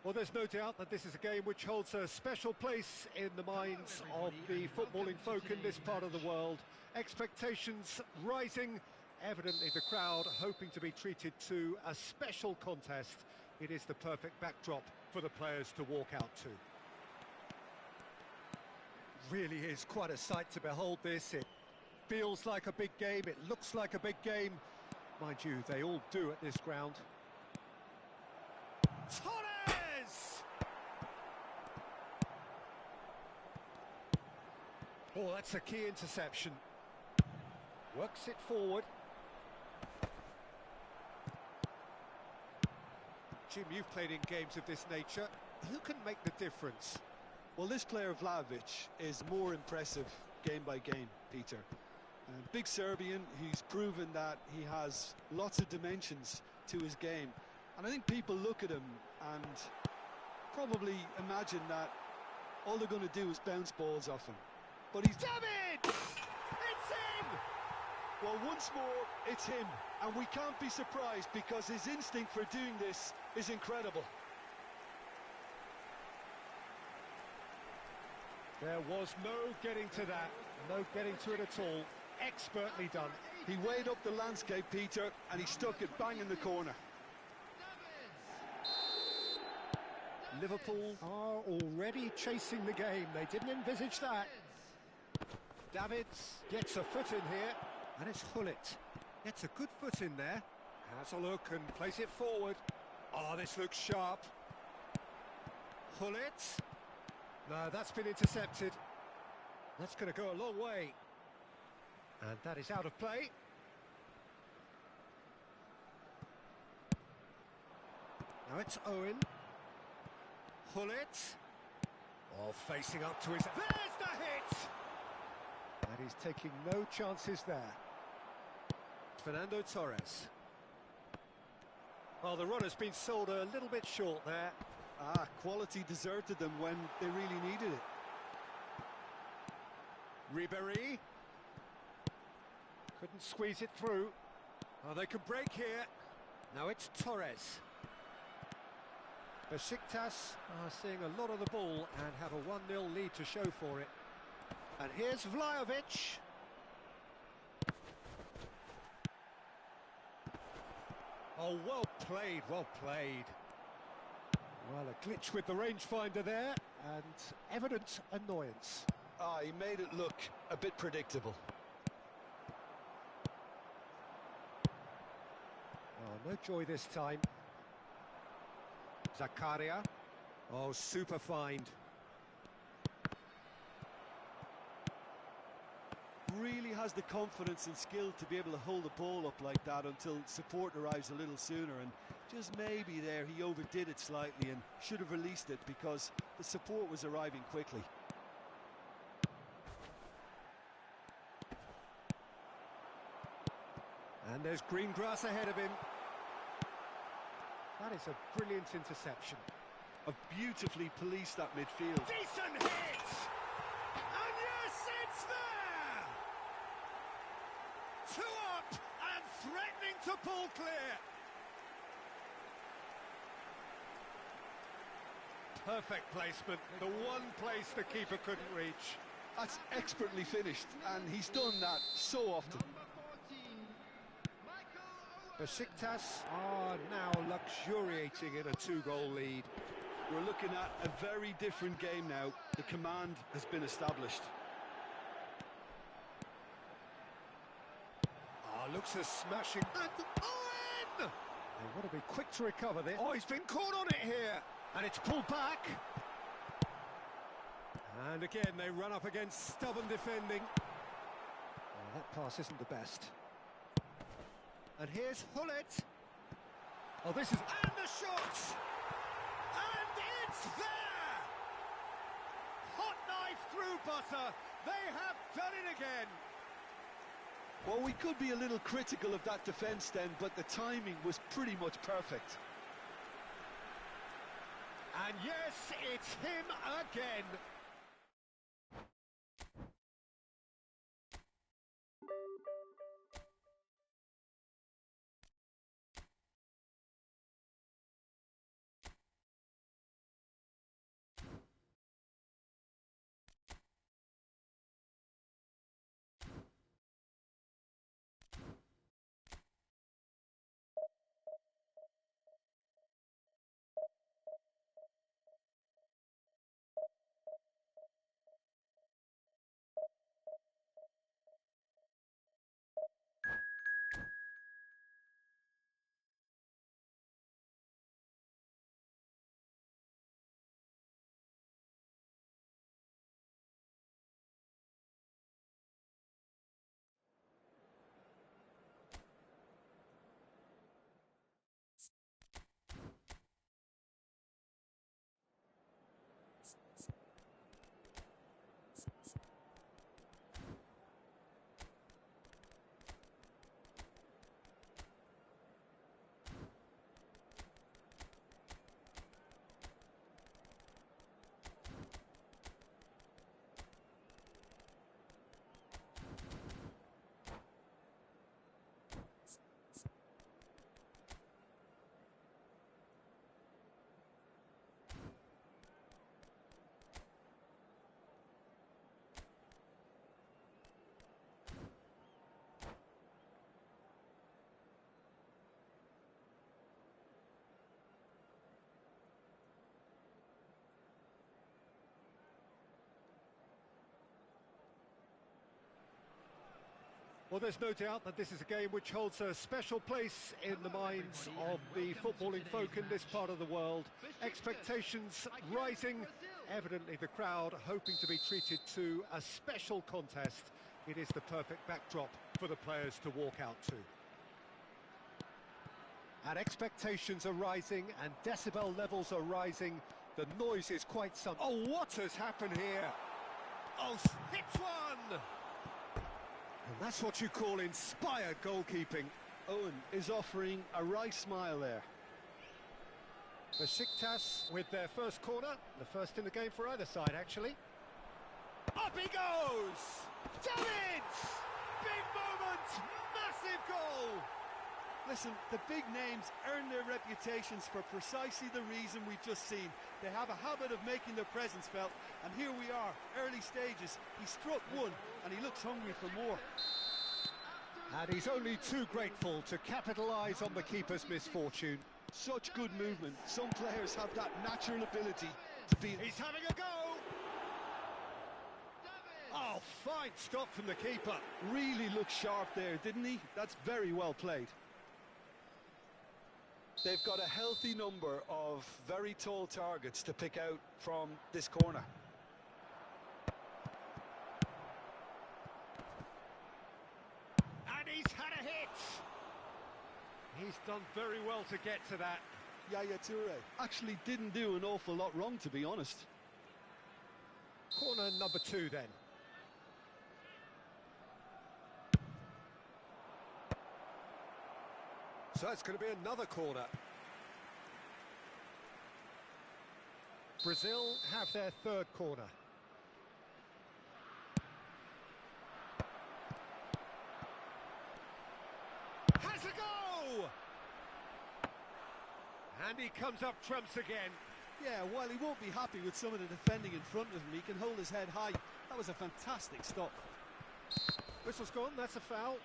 Well, there's no doubt that this is a game which holds a special place in the minds of the footballing folk in this part of the world. Expectations rising, evidently the crowd hoping to be treated to a special contest. It is the perfect backdrop for the players to walk out to. Really is quite a sight to behold this. It feels like a big game, it looks like a big game. Mind you, they all do at this ground. Torres! Oh, that's a key interception. Works it forward. Jim, you've played in games of this nature. Who can make the difference? Well, this player, Vlahovic, is more impressive game by game, Peter. Big Serbian, he's proven that he has lots of dimensions to his game. And I think people look at him and probably imagine that all they're going to do is bounce balls off him. But he's... David! It's him! Well, once more, it's him. And we can't be surprised because his instinct for doing this is incredible. There was no getting to that, no getting to it at all. Expertly done. He weighed up the landscape, Peter, and he stuck it bang in the corner. Liverpool are already chasing the game. They didn't envisage that. Davids gets a foot in here, and it's Hullet. Gets a good foot in there. Has a look and plays it forward. Oh, this looks sharp. Hullet. No, that's been intercepted. That's going to go a long way. And that is out of play. Now it's Owen. Hullet. Oh, facing up to his... There's the hit! And he's taking no chances there. Fernando Torres. Well, the run has been sold a little bit short there. Quality deserted them when they really needed it. Ribéry. Couldn't squeeze it through. Oh, they could break here. Now it's Torres. Besiktas are seeing a lot of the ball and have a 1-0 lead to show for it. And here's Vlahovic. Oh, well played, well played. Well, a glitch with the rangefinder there, and evident annoyance. He made it look a bit predictable. Oh, no joy this time. Zakaria. Oh, super find. Really has the confidence and skill to be able to hold the ball up like that until support arrives a little sooner, and just maybe there he overdid it slightly and should have released it because the support was arriving quickly. And there's green grass ahead of him. That is a brilliant interception. Beautifully policed that midfield. Decent hit! And yes, it's there! 2 up and threatening to pull clear. Perfect placement, the one place the keeper couldn't reach. That's expertly finished, and he's done that so often. Besiktas are now luxuriating in a 2-goal lead. We're looking at a very different game now. The command has been established. Looks a smashing... And Owen! They want to be quick to recover this. Oh, he's been caught on it here. And it's pulled back. And again, they run up against stubborn defending. Oh, that pass isn't the best. And here's Hullet. Oh, this is... And the shot! And it's there! Hot knife through butter. They have done it again. Well, we could be a little critical of that defence then, but the timing was pretty much perfect. And yes, it's him again. Well, there's no doubt that this is a game which holds a special place in the minds of the footballing folk in this part of the world. Expectations rising, evidently the crowd hoping to be treated to a special contest. It is the perfect backdrop for the players to walk out to. And expectations are rising and decibel levels are rising. The noise is quite something. Oh, what has happened here? Oh, hits one! And that's what you call inspired goalkeeping. Owen is offering a right smile there. Besiktas with their first corner, the first in the game for either side, actually. Up he goes! Done it! Big moment! Massive goal! Listen, the big names earn their reputations for precisely the reason we've just seen. They have a habit of making their presence felt, and here we are, early stages. He struck one, and he looks hungry for more. And he's only too grateful to capitalise on the keeper's misfortune. Such good movement. Some players have that natural ability to be... He's having a go! Oh, fine stop from the keeper. Really looked sharp there, didn't he? That's very well played. They've got a healthy number of very tall targets to pick out from this corner. And he's had a hit! He's done very well to get to that. Yaya Toure actually didn't do an awful lot wrong, to be honest. Corner number 2 then. So it's going to be another corner. Brazil have their third corner. Has a go! And he comes up trumps again. Yeah, while he won't be happy with some of the defending in front of him, he can hold his head high. That was a fantastic stop. Whistle's gone, that's a foul.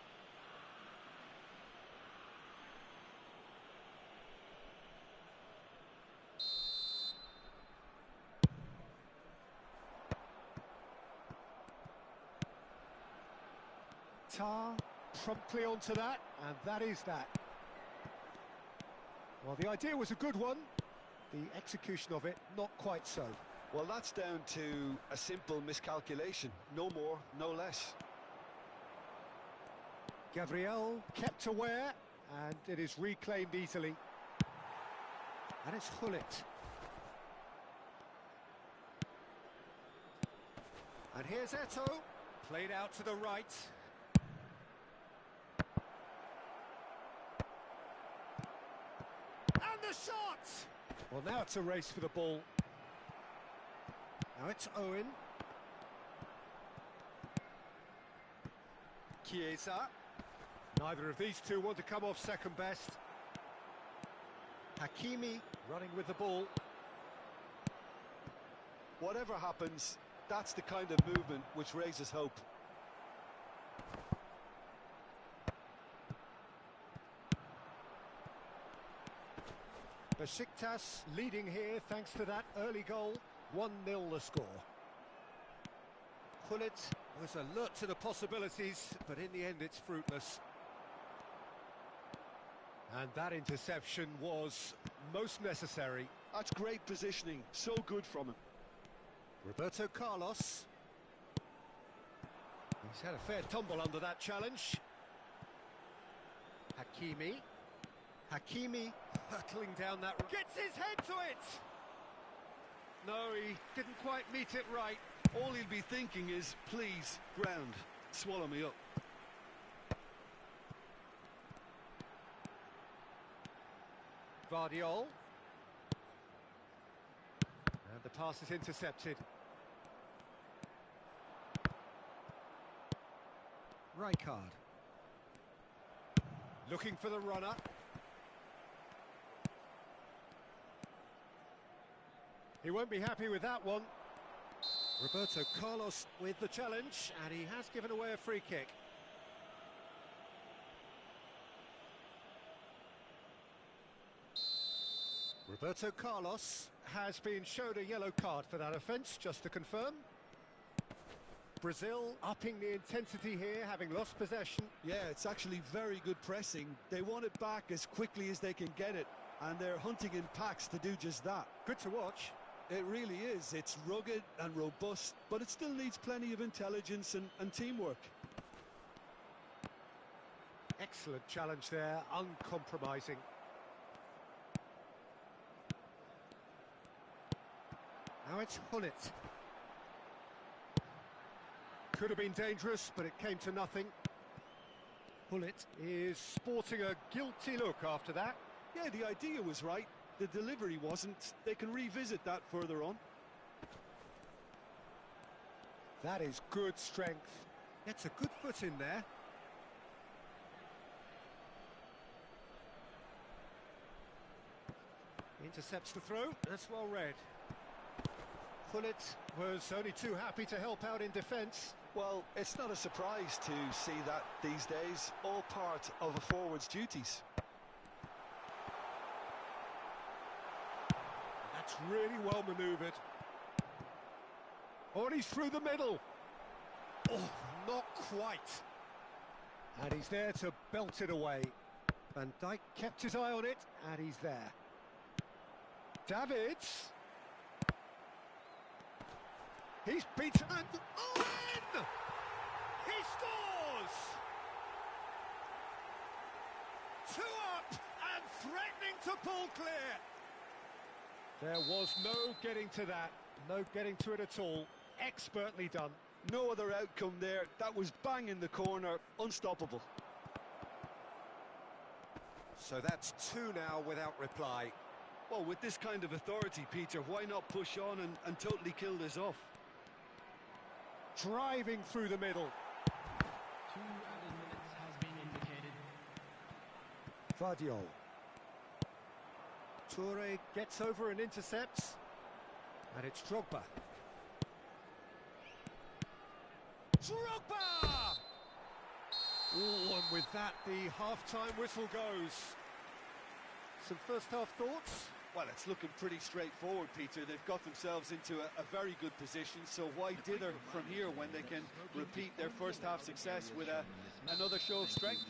Tar promptly onto that, and that is that. Well, the idea was a good one, the execution of it not quite so. Well, that's down to a simple miscalculation, no more, no less. Gabriel kept aware, and it is reclaimed easily. And it's Hullet. And here's Eto, played out to the right. And the shot! Well, now it's a race for the ball. Now it's Owen. Chiesa. Neither of these two want to come off second best. Hakimi running with the ball. Whatever happens, that's the kind of movement which raises hope. Besiktas leading here thanks to that early goal. 1-0 the score. Hullet was alert to the possibilities, but in the end it's fruitless. And that interception was most necessary. That's great positioning, so good from him. Roberto Carlos. He's had a fair tumble under that challenge. Hakimi. Hakimi hurtling down that... Gets his head to it! No, he didn't quite meet it right. All he'll be thinking is, please, ground, swallow me up. Vardiol. And the pass is intercepted. Rijkaard. Looking for the runner. He won't be happy with that one. Roberto Carlos with the challenge, and he has given away a free kick. Roberto Carlos has been showed a yellow card for that offence, just to confirm. Brazil upping the intensity here, having lost possession. Yeah, it's actually very good pressing. They want it back as quickly as they can get it, and they're hunting in packs to do just that. Good to watch. It really is. It's rugged and robust, but it still needs plenty of intelligence and teamwork. Excellent challenge there, uncompromising. Now it's Hullet. Could have been dangerous, but it came to nothing. Hullet is sporting a guilty look after that. Yeah, the idea was right. The delivery wasn't. They can revisit that further on. That is good strength. Gets a good foot in there. Intercepts the throw. That's well read. Hullet was only too happy to help out in defence. Well, it's not a surprise to see that these days, all part of a forward's duties. And that's really well manoeuvred. Oh, and he's through the middle. Oh, not quite. And he's there to belt it away. Van Dijk kept his eye on it, and he's there. Davids. He's beaten and Owen! He scores! 2 up and threatening to pull clear. There was no getting to that, no getting to it at all. Expertly done. No other outcome there. That was bang in the corner, unstoppable. So that's 2 now without reply. Well, with this kind of authority, Peter, why not push on and totally kill this off? Driving through the middle. 2 added minutes has been indicated. Vardiol. Toure gets over and intercepts. And it's Drogba. Drogba! Oh, and with that, the half-time whistle goes. Some first-half thoughts? Well, it's looking pretty straightforward, Peter. They've got themselves into a very good position, so why dither from here when they can repeat their first-half success with another show of strength?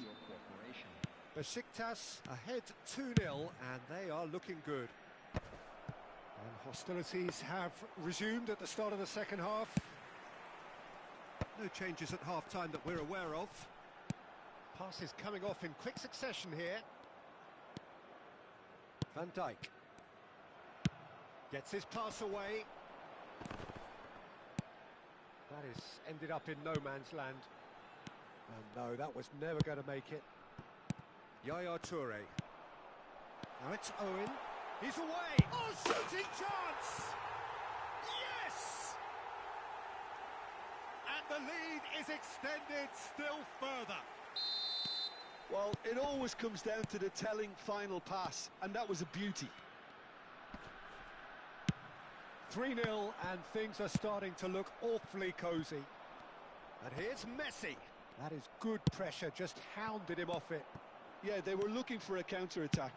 Besiktas ahead 2-0, and they are looking good. And hostilities have resumed at the start of the second half. No changes at half-time that we're aware of. Passes coming off in quick succession here. Van Dijk. Gets his pass away. That is ended up in no man's land. And no, that was never going to make it. Yaya Toure. Now it's Owen. He's away. Oh, shooting chance! Yes! And the lead is extended still further. Well, it always comes down to the telling final pass, and that was a beauty. 3-0, and things are starting to look awfully cosy. And here's Messi. That is good pressure, just hounded him off it. Yeah, they were looking for a counter-attack.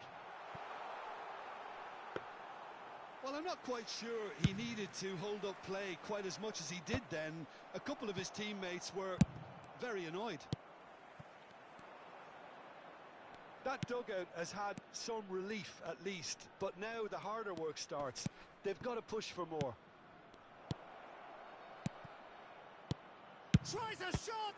Well, I'm not quite sure he needed to hold up play quite as much as he did then. A couple of his teammates were very annoyed. That dugout has had some relief at least, but now the harder work starts. They've got to push for more. Tries a shot!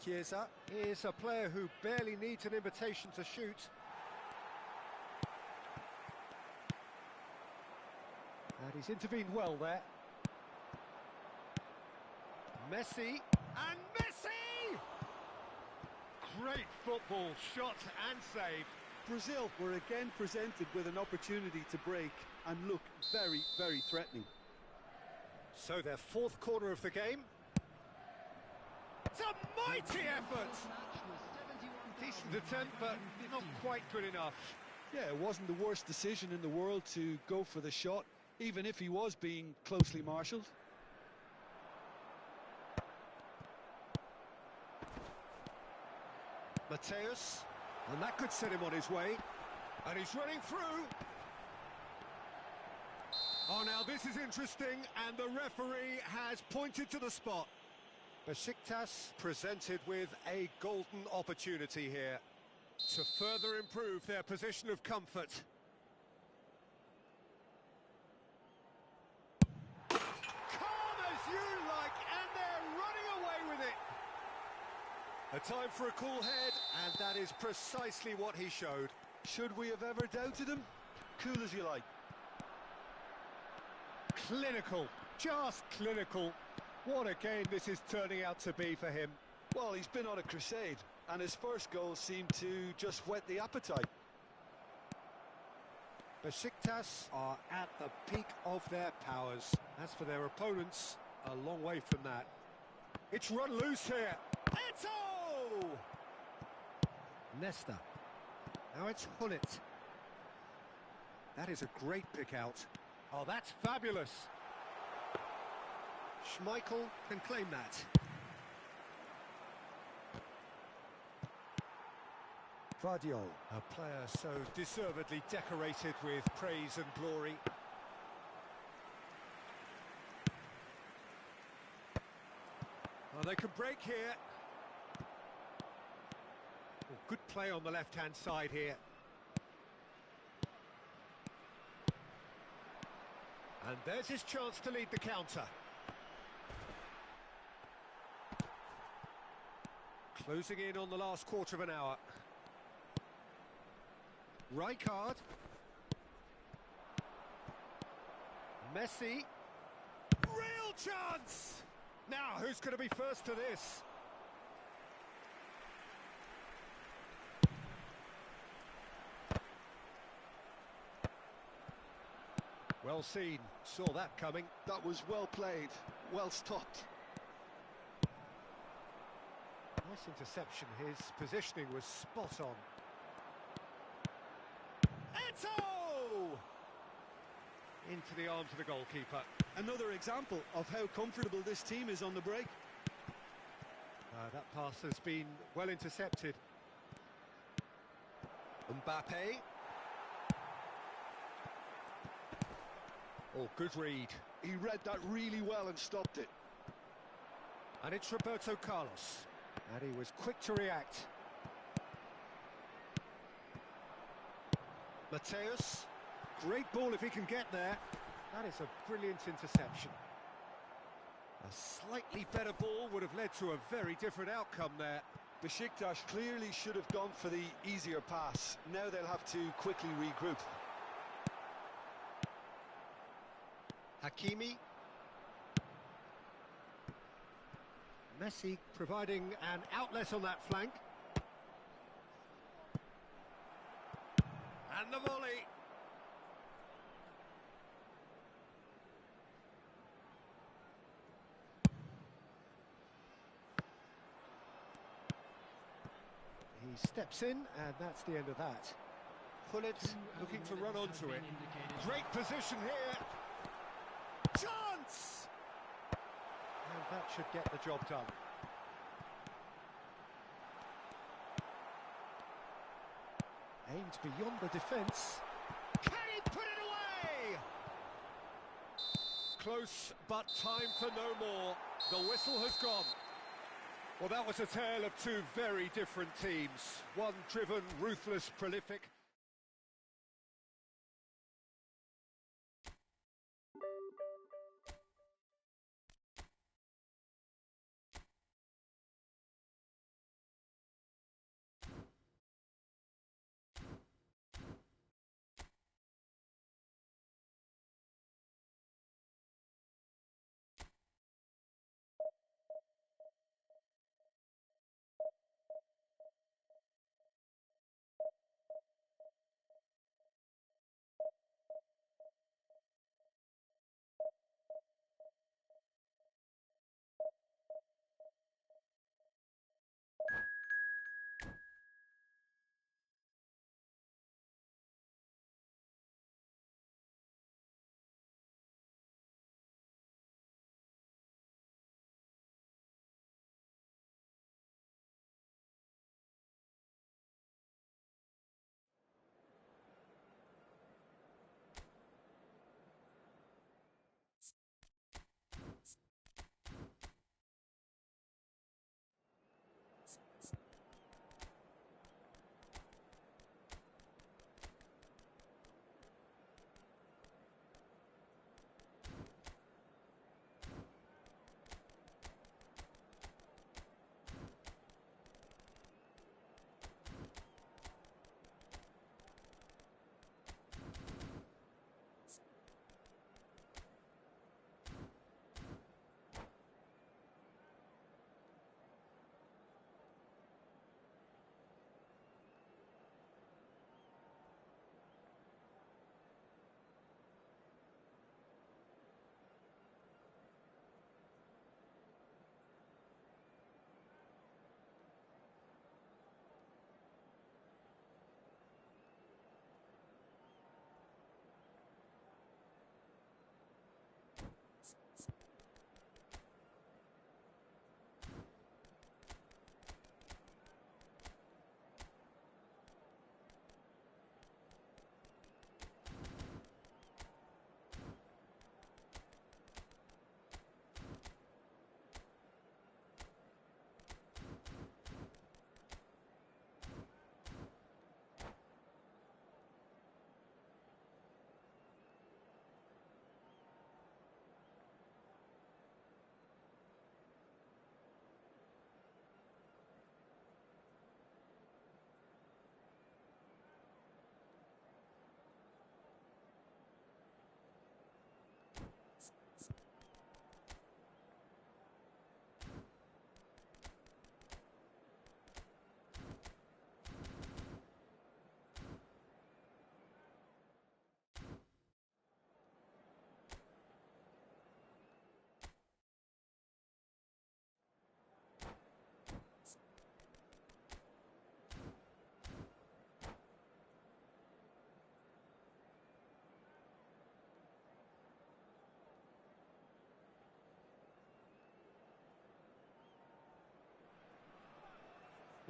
Chiesa is a player who barely needs an invitation to shoot. And he's intervened well there. Messi, and Messi! Great football, shot and save. Brazil were again presented with an opportunity to break and look very, very threatening. So their 4th corner of the game. It's a mighty effort! Decent attempt, but not quite good enough. Yeah, it wasn't the worst decision in the world to go for the shot, even if he was being closely marshalled. Mateus, and that could set him on his way. And he's running through. Now this is interesting, and the referee has pointed to the spot. Besiktas presented with a golden opportunity here to further improve their position of comfort. Calm as you like, and they're running away with it. A time for a cool head, and that is precisely what he showed. Should we have ever doubted him? Cool as you like. Clinical, just clinical. What a game this is turning out to be for him. Well, he's been on a crusade, and his first goal seemed to just whet the appetite. Besiktas are at the peak of their powers. As for their opponents, a long way from that. It's run loose here. Eto! Nesta. Now it's Hullet. That is a great pick out. Oh, that's fabulous. Schmeichel can claim that. Vardiol, a player so deservedly decorated with praise and glory. Oh, they can break here. Oh, good play on the left-hand side here. And there's his chance to lead the counter. Closing in on the last quarter of an hour. Rijkaard. Messi. Real chance! Now, who's going to be first to this? Well seen, saw that coming. That was well played, well stopped. Nice interception, his positioning was spot on. Eto! Into the arms of the goalkeeper. Another example of how comfortable this team is on the break. That pass has been well intercepted. Mbappe. Oh, good read. He read that really well and stopped it. And it's Roberto Carlos. And he was quick to react. Mateus. Great ball if he can get there. That is a brilliant interception. A slightly better ball would have led to a very different outcome there. Besiktas clearly should have gone for the easier pass. Now they'll have to quickly regroup. Hakimi. Messi providing an outlet on that flank. And the volley. He steps in, and that's the end of that. Hullet looking to run onto it. Great position here. Chance! And that should get the job done. Aimed beyond the defence. Can he put it away? Close, but time for no more. The whistle has gone. Well, that was a tale of two very different teams. One driven, ruthless, prolific.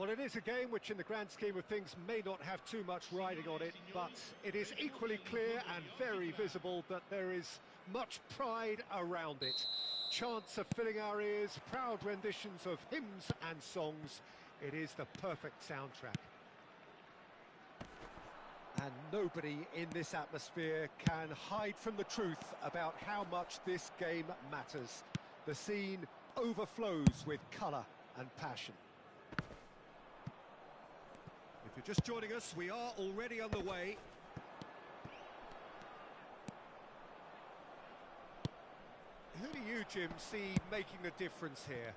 Well, it is a game which in the grand scheme of things may not have too much riding on it, but it is equally clear and very visible that there is much pride around it. Chants are filling our ears, proud renditions of hymns and songs. It is the perfect soundtrack. And nobody in this atmosphere can hide from the truth about how much this game matters. The scene overflows with colour and passion. If you're just joining us, we are already underway. Who do you, Jim, see making the difference here?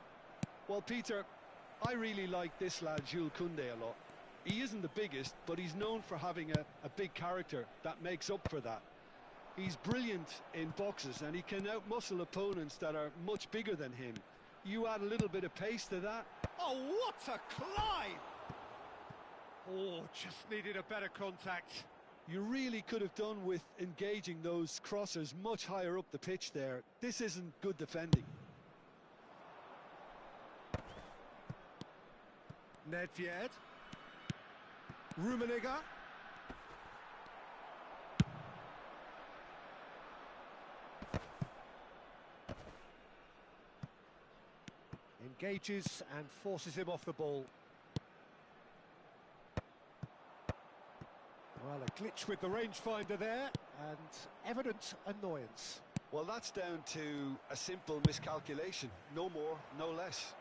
Well, Peter, I really like this lad, Jules Koundé, a lot. He isn't the biggest, but he's known for having a big character that makes up for that. He's brilliant in boxes, and he can outmuscle opponents that are much bigger than him. You add a little bit of pace to that. Oh, what a climb! Oh, just needed a better contact. You really could have done with engaging those crossers much higher up the pitch there. This isn't good defending. Nedved. Rummenigge. Engages and forces him off the ball. Well, a glitch with the rangefinder there, and evident annoyance. Well, that's down to a simple miscalculation. No more, no less.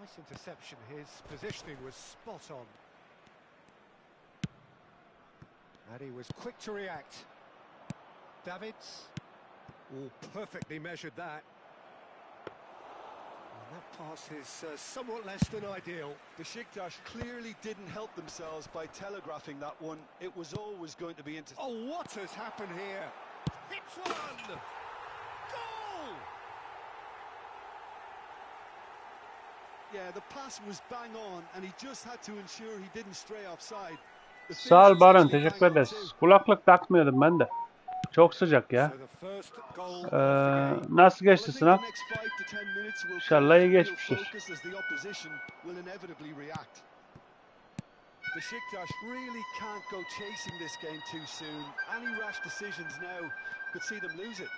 Nice interception. His positioning was spot on. And he was quick to react. Davids. Oh, perfectly measured that. And that pass is somewhat less than ideal. Besiktas clearly didn't help themselves by telegraphing that one. It was always going to be into... Oh, what has happened here? Hits one! Goal! Yeah, the pass was bang on, and he just had to ensure he didn't stray offside. Sağ ol Baran, teşekkür ederiz. Kulaklık takmıyordum ben de. Çok sıcak ya. Nasıl geçti sınav? İnşallah iyi geçmiştir. Besiktas really can't go chasing this game too soon. Any rash decisions now could see them lose it.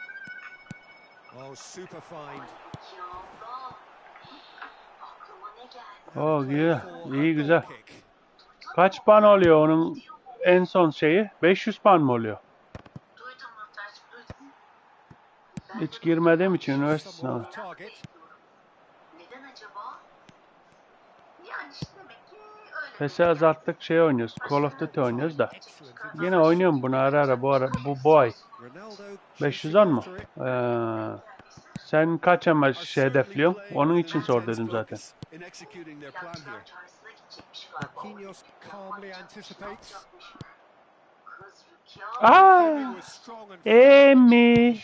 Oh, super fine. Oh, iyi güzel. Kaç puan oluyor onun en son şeyi? 500 puan mı oluyor? Hiç girmediğim için üniversite sınavı. PES'i azalttık, şey oynuyoruz. Call of Duty oynuyoruz da. Yine oynuyorum bunu ara ara bu ay. 510 mu? Sen kaç ama hedefliyorsun? Onun için sor dedim zaten. Emi.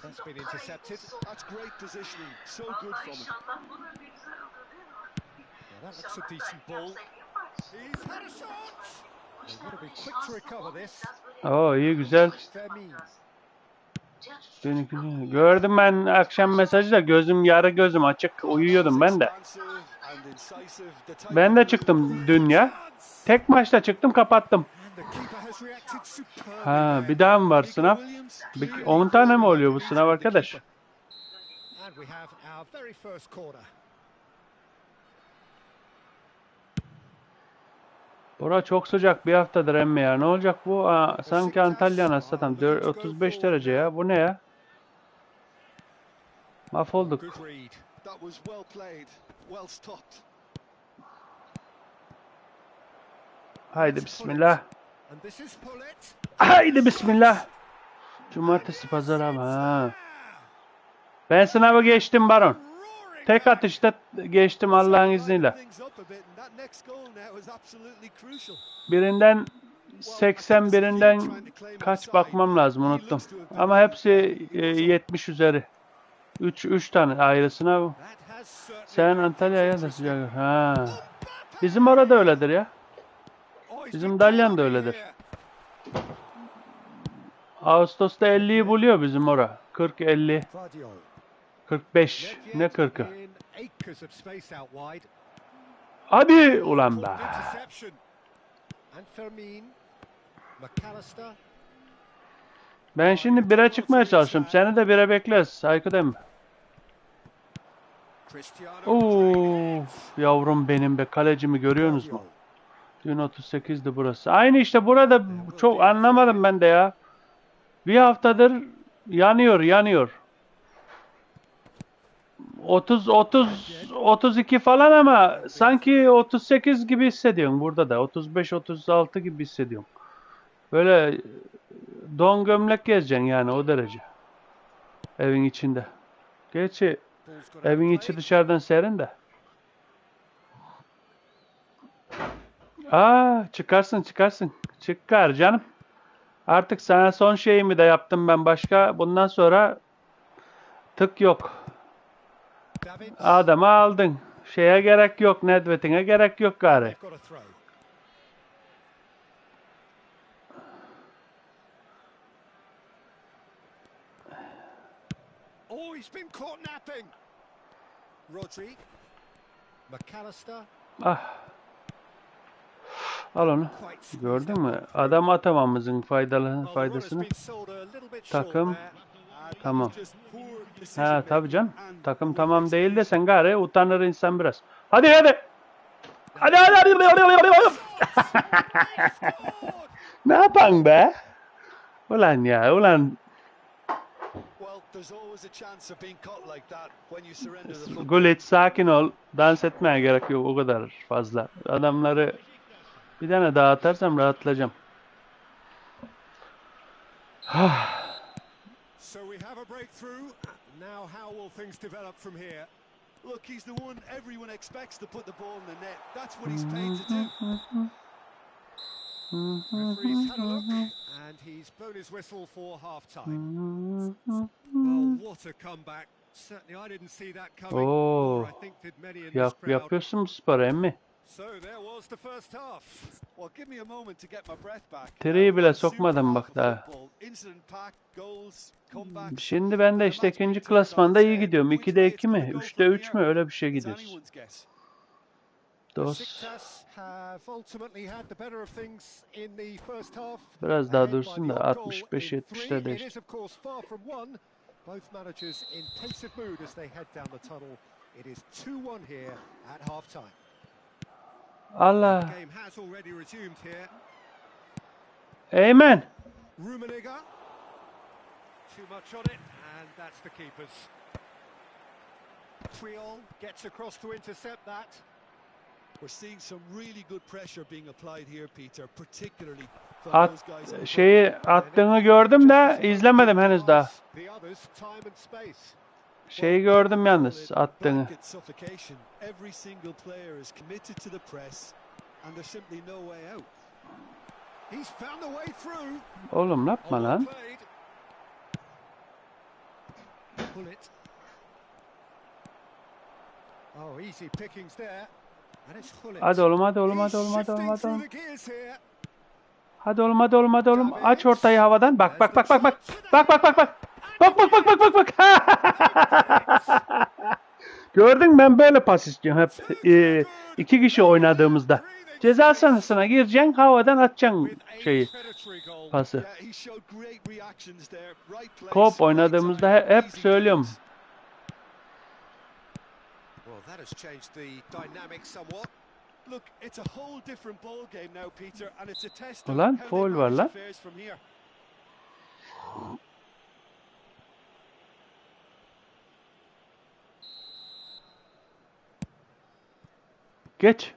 That's been intercepted. That's great positioning. So good from him. That looks a decent ball. He's had a shot. They've got to be quick to recover this. Oh, iyi güzel. Gördüm ben akşam mesajı da yarı gözüm açık uyuyordum ben de. Ben de çıktım dün ya. Tek maçta çıktım kapattım. Ha, bir daha mı var sınav? 10 tane mi oluyor bu sınav arkadaş? Bura çok sıcak bir haftadır emmi ya. Ne olacak bu? Sanki Antalya'na zaten 35 derece ya. Bu ne ya? Mahvolduk. Haydi bismillah. Haydi bismillah. Cumartesi pazar ama. Ben sınavı geçtim Baron. Tek atışta geçtim Allah'ın izniyle. Birinden 80, birinden kaç bakmam lazım unuttum. Ama hepsi 70 üzeri. 3 tane ayrı sınav. Sen Antalya'ya da sıcak. Ha. Bizim orada öyledir ya. Bizim Dalyan da öyledir. Ağustos'ta 50'yi buluyor bizim ora. 40-50. Vardiol. 45. Ne 40'ı? In acres of space out wide. Hadi ulan be. Important interception. And Fermin. McAllister. Ben şimdi 1'e çıkmaya çalışıyorum. Seni de 1'e bekleriz. Aykut emmi. Cristiano Oo, Rodriguez. yavrum benim be. Kalecimi görüyorsunuz mu? Vardiol. Dün 38'di burası. Aynı işte burada çok anlamadım ben de ya. Bir haftadır yanıyor. 32 falan ama sanki 38 gibi hissediyorum burada da. 35-36 gibi hissediyorum. Böyle don gömlek gezeceksin yani o derece. Evin içinde. Gerçi Ball's got evin out içi play. dışarıdan serin de. Aa, çıkarsın. Çıkar canım. Artık sana son şeyimi de yaptım ben başka. Bundan sonra tık yok. Davids. Adamı aldın. Şeye gerek yok. Nedvet'ine gerek yok gari. They've got a throw. Oh, he's been caught napping. Rodri. McAllister. Ah. Al onu. Quite squeezed Gördün that mü? one through. Adam atamamızın Well, the runner's faydasını. been sold a little bit short Takım. there. Tamam. Just poor decision Ha making tabii canım. and Takım poor tamam değil execution. desen gari utanır insan biraz. Hadi. Hadi. Ne yapan be? Ulan ya ulan. Well, there's always a chance of being caught like that when you surrender the football. Gullit sakin ol. Dans etmeye gerek yok o kadar fazla. Adamları bir tane daha atarsam rahatlayacağım. So we have a breakthrough. Now how will things develop from here? Look, he's the one everyone expects to put the ball in the net. That's what he's paid to do. Referee's had a look and he's blown his whistle for half-time. Well, what a comeback. Certainly I didn't see that coming. Oo. Nor I think did many in this crowd. Yapıyorsun bu sporu emmi. So there was the first half. Well, give me a moment to get my breath back. Triyi bile Super sokmadım half bak of daha. football. Incident pack, goals, comebacks. Şimdi ben de işte ikinci klasmanda iyi gidiyorum. 2'de 2 mi? 3'te 3 mü? Öyle bir şey It's gidiyoruz. anyone's guess. Dos. Besiktas have ultimately had the better of things in the first half. Biraz daha Ahead by dursun the da odd goal 65-70'te in three. It değişti. is of course far from one. Both managers in pensive mood as they head down the tunnel. It is 2-1 here at half-time. Allah. The game has already resumed here. Amen. Rummenigge. Too much on it, and that's the keepers. Triol gets across to intercept that. We're seeing some really good pressure being applied here, Peter, particularly from At, those guys. in the şeyi attığını gördüm de izlemedim henüz daha. The others time and space. Şeyi gördüm yalnız attığını. blanket suffocation. Every single player is committed to the press, and there's simply no way out. He's found the way through. Oğlum yapma lan. Played. Pull it. Oh, easy pickings there. And it's Hullet. Hadi oğlum hadi oğlum He's hadi oğlum hadi shifting oğlum hadi through oğlum. the gears here. Hadi oğlum hadi oğlum hadi oğlum. Aç ortayı havadan. Bak bak bak bak bak. Bak bak bak bak. Bak bak bak bak bak bak. Gördün mü ben böyle pas istiyorum hep. İki kişi oynadığımızda. Ceza sahasına gireceksin havadan atacaksın şeyi. Pası. Yeah, he showed great reactions there. Right place, Kop right oynadığımızda time, hep easy söylüyorum. clearance. Well, that has changed the dynamic somewhat. Look, it's a whole different ball game now, Peter, and it's a test of Ulan, how foul they var manage lan. affairs from here. Geç.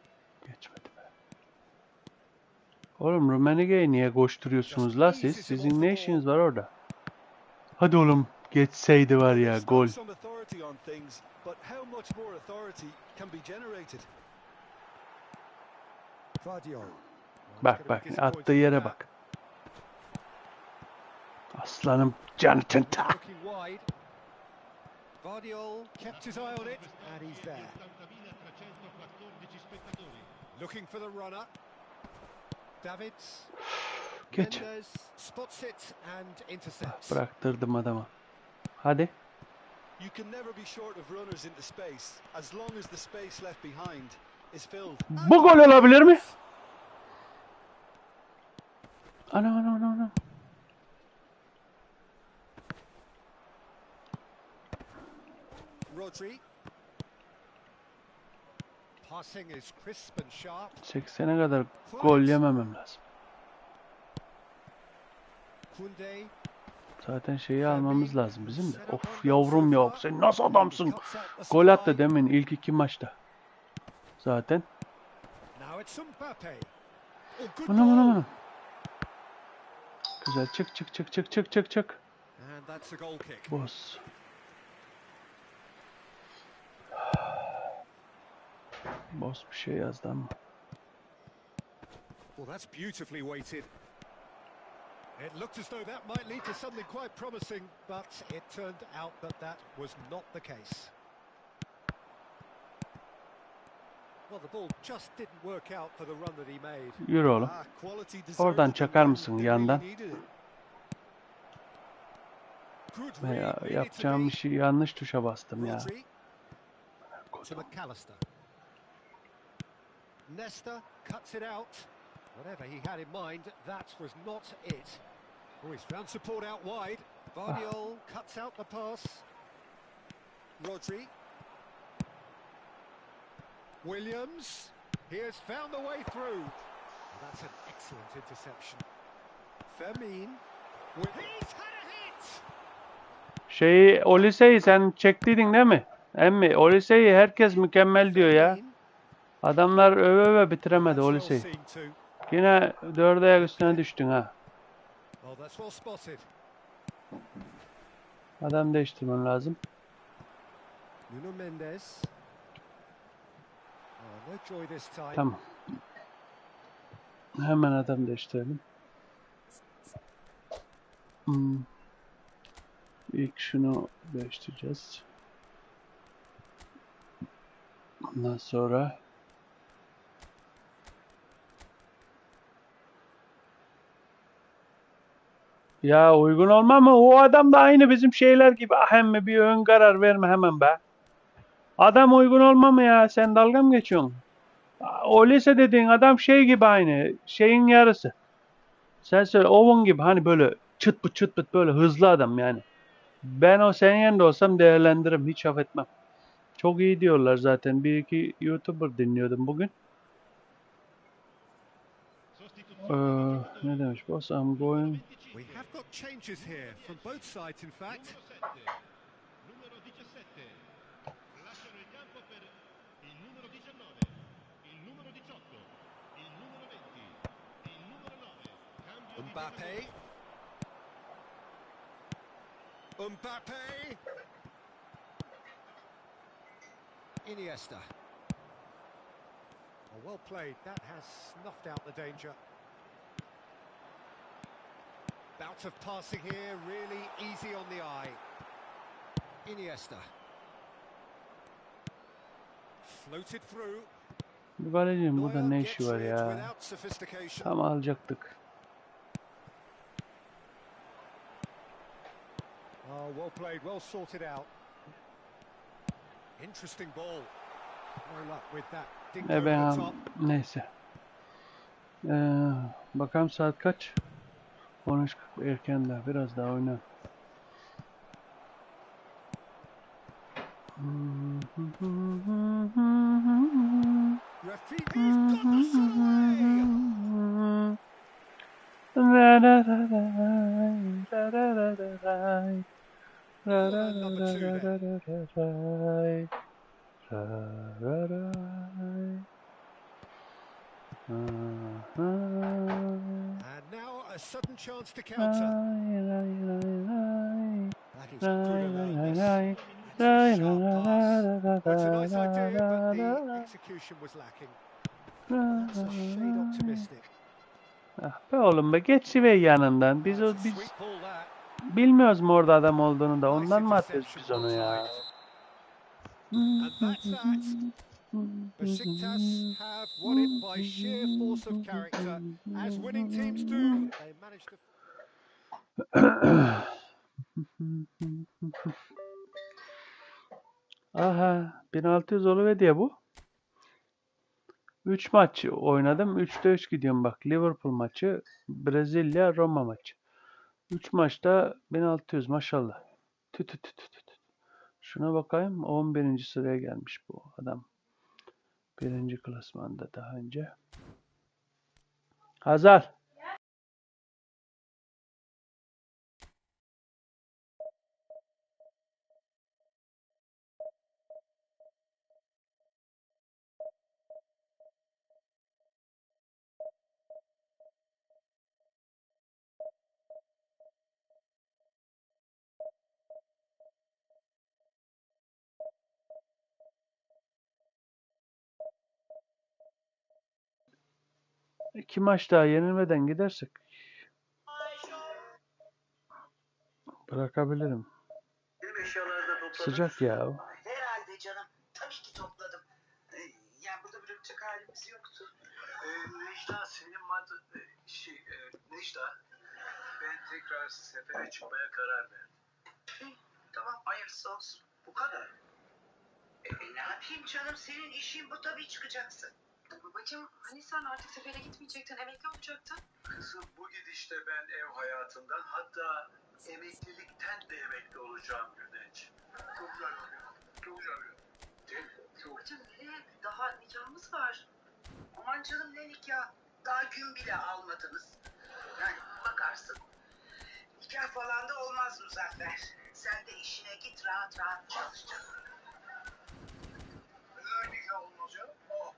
Geçmedi be. Oğlum Rummenigge'yi niye koşturuyorsunuz la siz? Sizin ne işiniz var orada? Hadi oğlum geçseydi var ya There's gol. some authority on things, but how much more authority can be generated? Vardiol. Bak bak attığı yere bak. Aslanım Jonathan Ta. Looking wide. Vardiol kept his eye on it, and he's there. Looking for the runner. Davids. Geç. Mendes spots it and intercepts. Bıraktırdım adama. Hadi. You can never be short of runners into space as long as the space left behind is filled. Bu gol olabilir mi? Ana. Rodri. Passing is crisp and sharp. 80'e kadar gol yememem lazım. Kunde. Zaten şeyi almamız lazım bizim de. Of yavrum ya, sen nasıl adamsın? Gol attı demin ilk 2 maçta. Zaten. Now it's Mbappe. Oh, good Ana. ball. Güzel, çık. And that's a goal kick. Boss. Boss bir şey yazdı ama. Well, that's beautifully weighted. It looked as though that might lead to something quite promising, but it turned out that that was not the case. Well, the ball just didn't work out for the run that he made. Yürü oğlum. Quality deserved Oradan it, çakar and mısın they yandan? really needed it. Good Ya, read, needed to yapacağım be. bir şey yanlış tuşa bastım ya. Rodri to McAllister. Nesta cuts it out. Whatever he had in mind, that was not it. Oh, he's found support out wide. Vardiol cuts out the pass. Rodri. Williams. He has found the way through. That's an excellent interception. Fermin. He's had a hit. Olise'yi sen çektiydin değil mi? Emmi Olise'yi herkes mükemmel diyor ya. Fermin. Adamlar öve bitiremedi That's well Olise'yi. seen too. Yine 4 ayak üstüne düştün ha. Well, that's well spotted. Adam değiştirmen lazım. Nuno Mendes. Oh, no joy this time. Tamam. Hemen adam değiştirelim. İlk şunu değiştireceğiz. Ondan sonra ya uygun olma mı? O adam da aynı bizim şeyler gibi. Hem bir ön karar verme hemen be. Adam uygun olma mı ya? Sen dalga mı geçiyorsun? O lise dediğin adam şey gibi aynı. Şeyin yarısı. Sen söyle Owen gibi hani böyle çıt pıt böyle hızlı adam yani. Ben o senin yerinde olsam değerlendiririm. Hiç affetmem. Çok iyi diyorlar zaten. Bir iki YouTuber dinliyordum bugün. Ne demiş? Boss, I'm going. We have got changes here from both sides, in fact. Numero 17. Lasciano il campo per il numero 19, il numero 18, il numero 20, il numero 9. Cambio Mbappe. Mbappe. Iniesta. Oh, well played. That has snuffed out the danger. Bout of passing here, really easy on the eye. Iniesta. Floated through. Bu kalecinin burada Neuer ne gets işi var it ya? without sophistication. Tam alacaktık. Oh, well played, well sorted out. Interesting ball. No luck with that. Didn't go over the Ben top. neyse. Bakalım saat kaç? 13.40 erken daha. Biraz daha oyna. Rafinha's got the shot away. And now a sudden chance to counter. That is good awareness. That's a sharp pass. It's a nice idea, but the execution was lacking. That's a shade optimistic. Ah be oğlum be, geçiver yanından. Biz That's a biz sweet ball that. bilmiyoruz mu orada adam olduğunu da, ondan mı atıyoruz biz onu ya? And that's that. Besiktas have won it by sheer force of character. As winning teams do, they managed to... Aha, 1600 oluverdi bu. 3 maç oynadım. 3'te 3 gidiyorum bak. Liverpool maçı, Brezilya, Roma maçı. 3 maçta 1600 maşallah. Tü tü tü tü tü. Şuna bakayım. 11. sıraya gelmiş bu adam. 1. klasmanda daha önce. Hazar. İki maç daha yenilmeden gidersek bırakabilirim. Sıcak ya. Herhalde canım. Tabii ki topladım. Yani burada bırakacak halimiz yoktu. Necla senin Necla ben tekrar sefere çıkmaya karar verdim. Tamam, hayırlısı olsun. Bu kadar. Ne yapayım canım? Senin işin bu, tabii çıkacaksın. Babacığım hani sen artık sefere gitmeyecektin, emekli olacaktın? Kızım bu gidişte ben ev hayatından hatta emeklilikten de emekli olacağım Güneş. Çok güzel oluyor. Çok güzel oluyor. Değil mi? Çok. Babacığım nereye? Daha nikahımız var. Aman canım, ne nikah? Daha gün bile almadınız. Yani bakarsın. Nikah falan da olmaz Muzaffer. Sen de işine git, rahat rahat çalışacaksın. Neden nikah olmaz ya? Oh.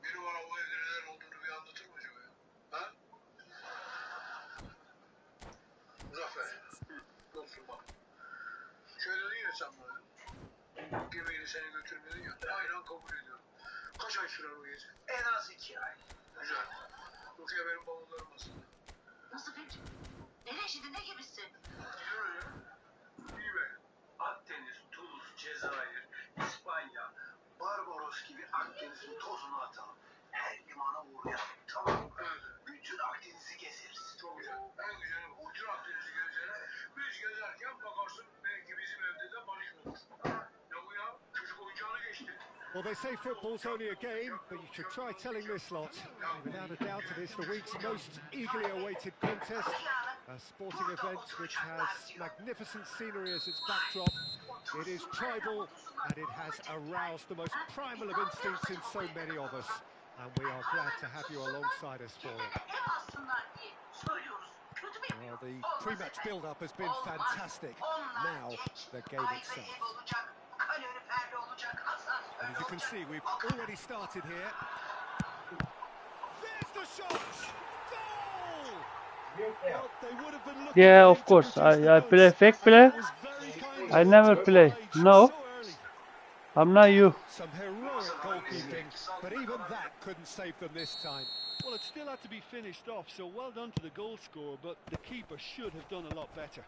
Biri bana bu evde neler olduğunu bir anlatır mı acaba ya? Ha? Muzaffer. Dostum bak. Şöyle dedin ya sen bana. Gemiyle seni götürmedin ya. Aynen kabul ediyorum. Kaç ay sürer o gezi? En az 2 ay. Güzel. Rukiye benim bavullarım aslında. Nasıl peki? Nereye şimdi, ne gibisi? Gidiyor ya. İyi be. Akdeniz, Tunus, Cezayir, İspanya, Barbaros gibi Akdeniz'in tozunu atalım. Her limana uğrayalım. Tamam. Evet. Bütün Akdeniz'i gezeriz. Çok güzel. En güzeli bu. Bütün Akdeniz'i gezene biz gezerken bakarsın belki bizim evde de barış olur. Ne bu ya? Çocuk oyuncağına geçti. Well, they say football's only a game, but you should try telling this lot. Without a doubt, it is the week's most eagerly awaited contest. A sporting event which has magnificent scenery as its backdrop. It is tribal, and it has aroused the most primal of instincts in so many of us. And we are glad to have you alongside us for it. Ev alsınlar diye söylüyoruz. Kötü mü Well, yapıyoruz? the pre-match build-up has been fantastic. Now, the game itself. Ev olacak, kaloriferli olacak, asansörlü And as you can olacak. see, we've already started here. There's the shot! Goal! Well, they would have been looking Yeah, to of course. produce the I play points, fake and play. it was very kind I of never them to play. play No. so early. I'm not you. Some heroic goalkeeping, but even that couldn't save them this time. Well, it still had to be finished off, so well done to the goal scorer, but the keeper should have done a lot better.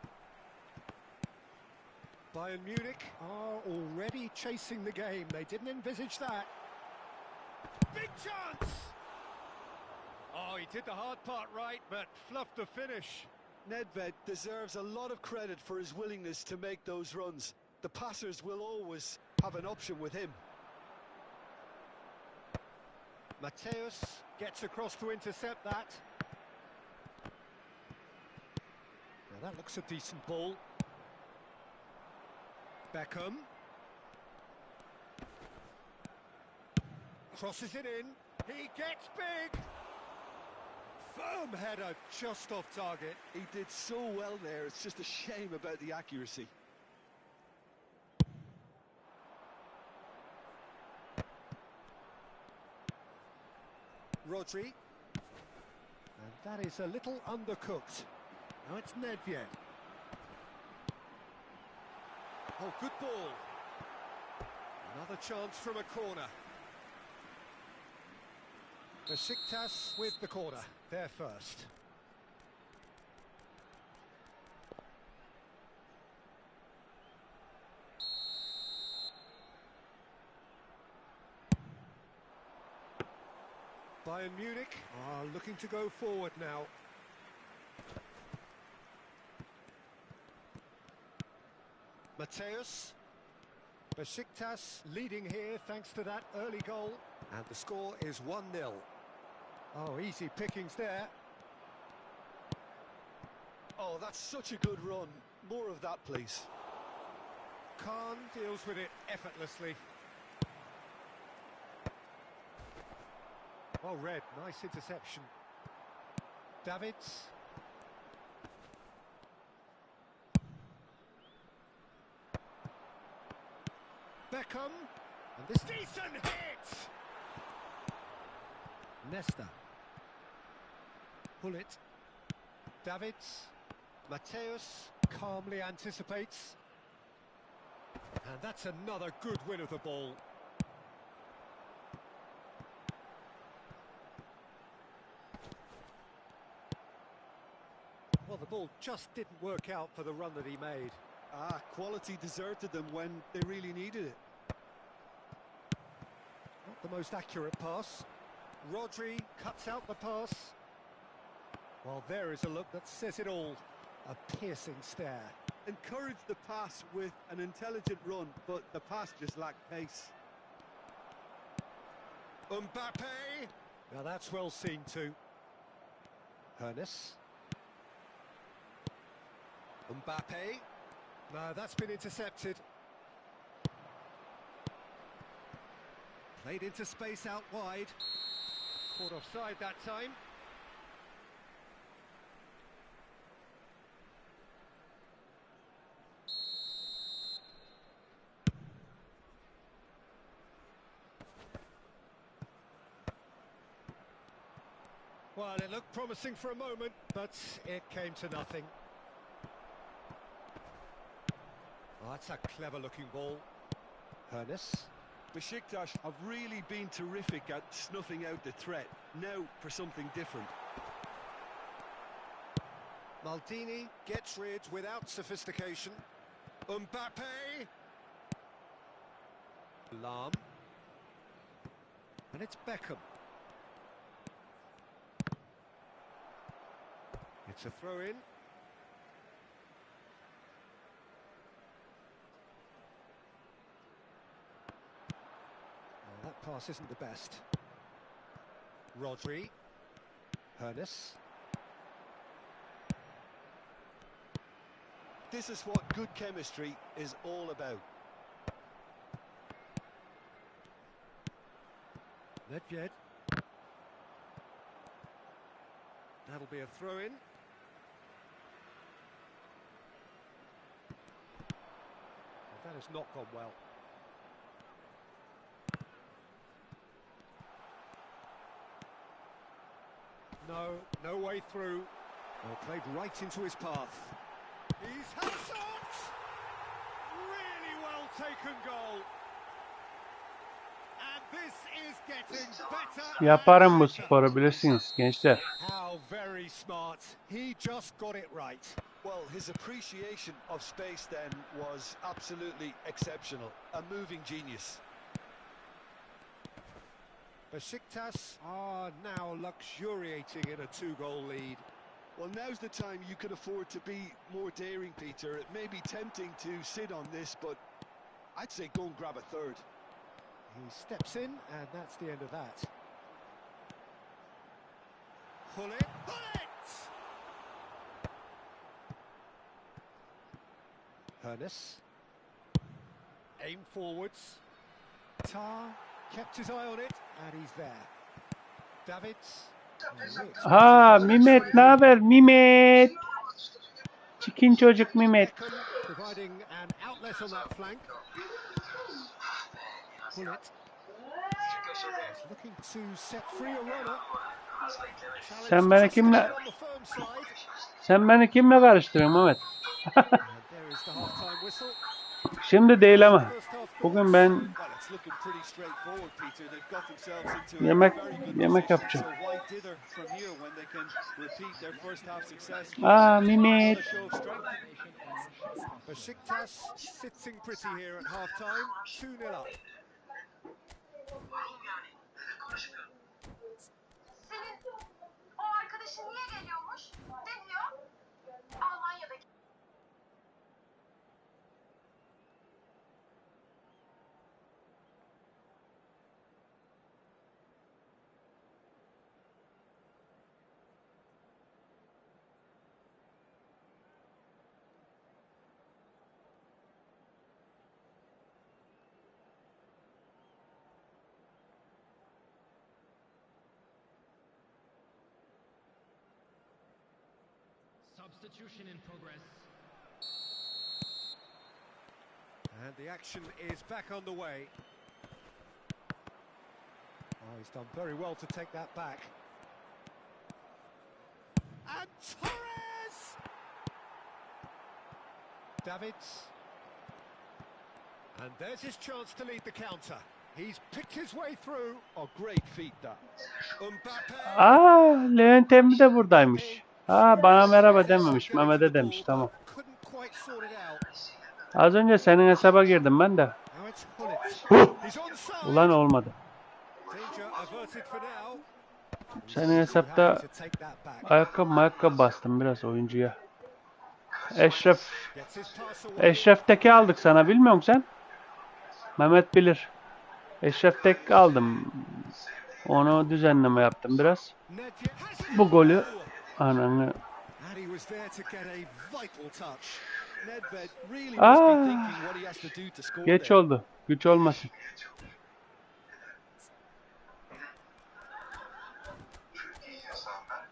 Bayern Munich are already chasing the game. They didn't envisage that. Big chance! Oh, he did the hard part right, but fluffed the finish. Nedved deserves a lot of credit for his willingness to make those runs. The passers will always have an option with him. Mateus gets across to intercept that. Now that looks a decent ball. Beckham. Crosses it in. He gets big. Firm header just off target. He did so well there, it's just a shame about the accuracy. Rodri. And that is a little undercooked. Now it's Nedved. Oh, good ball. Another chance from a corner. Besiktas with the corner. They're first. Bayern Munich are looking to go forward now. Mateus. Besiktas leading here thanks to that early goal. And the score is 1-0. Oh, easy pickings there. Oh, that's such a good run. More of that, please. Khan deals with it effortlessly. Oh, Red, nice interception. Davids. Beckham. And this decent hit! Nesta. Hullet. Davids. Mateus calmly anticipates. And that's another good win of the ball. Well, the ball just didn't work out for the run that he made. Quality deserted them when they really needed it. Not the most accurate pass. Rodri cuts out the pass. Well, there is a look that says it all. A piercing stare. Encouraged the pass with an intelligent run, but the pass just lacked pace. Mbappe. Now that's well seen too. Hernes. Mbappe. No, that's been intercepted. Played into space out wide. Caught offside that time. Well, it looked promising for a moment, but it came to nothing. Oh, that's a clever-looking ball. Hernes. Besiktas have really been terrific at snuffing out the threat. Now for something different. Maldini gets rid without sophistication. Mbappe. Lahm. And it's Beckham. It's a throw-in. Well, that pass isn't the best. Rodri. Hernes. This is what good chemistry is all about. Nedved. That'll be a throw-in. That has not gone well. No way through. Well, played right into his path. He's had a shot! Really well taken goal. And this is getting better. Yaparım bu sporu bilirsiniz gençler. How very smart. He just got it right. Well, his appreciation of space then was absolutely exceptional. A moving genius. Besiktas are now luxuriating in a two-goal lead. Well, now's the time you can afford to be more daring, Peter. It may be tempting to sit on this, but I'd say go and grab a third. He steps in, and that's the end of that. Hullet! Hernes. Aim forwards. Tar kept his eye on it, and he's there. Davids. Ha, Mehmet ne haber Mehmet? Çikin çocuk Mehmet. Providing an outlet on that flank. Hullet. Looking to set free a runner. Sen beni kimle karıştırıyorsun Mehmet? There is the half-time whistle. Şimdi değil ama. Bugün ben Well, it's looking pretty straightforward, Peter. They've got themselves into a very good yemek position. yapacağım. So why dither from here when they can repeat their first half success? Mehmet. Another show of strength. Besiktas sitting pretty here at half-time, 2-0 up. Varım yani. Neden konuşmuyorum? Senin o arkadaşın niye geliyormuş? Ne diyor? Almanya'daki. Substitution in progress. And the action is back on the way. Oh, he's done very well to take that back. And Torres! Davids. And there's his chance to lead the counter. He's picked his way through. Oh, great feat that. Mbappe. Levent emmi de buradaymış. Bana merhaba dememiş. Mehmet'e demiş. Tamam. Couldn't quite sort it out. Az önce senin hesaba girdim ben de. Now it's Hullet. He's onside. Ulan olmadı. Danger averted for now. Senin hesapta To take that back. ayakkabı bastım biraz oyuncuya. Gets his pass away. Eşref'teki aldık sana, bilmiyor musun sen? Mehmet bilir. Eşref'teki aldım. Onu düzenleme yaptım biraz. Bu golü ananı. And he was there to get a vital touch. Nedved really must be thinking what he has to do to score Geç there. oldu. Güç olmasın. Çünkü insanlar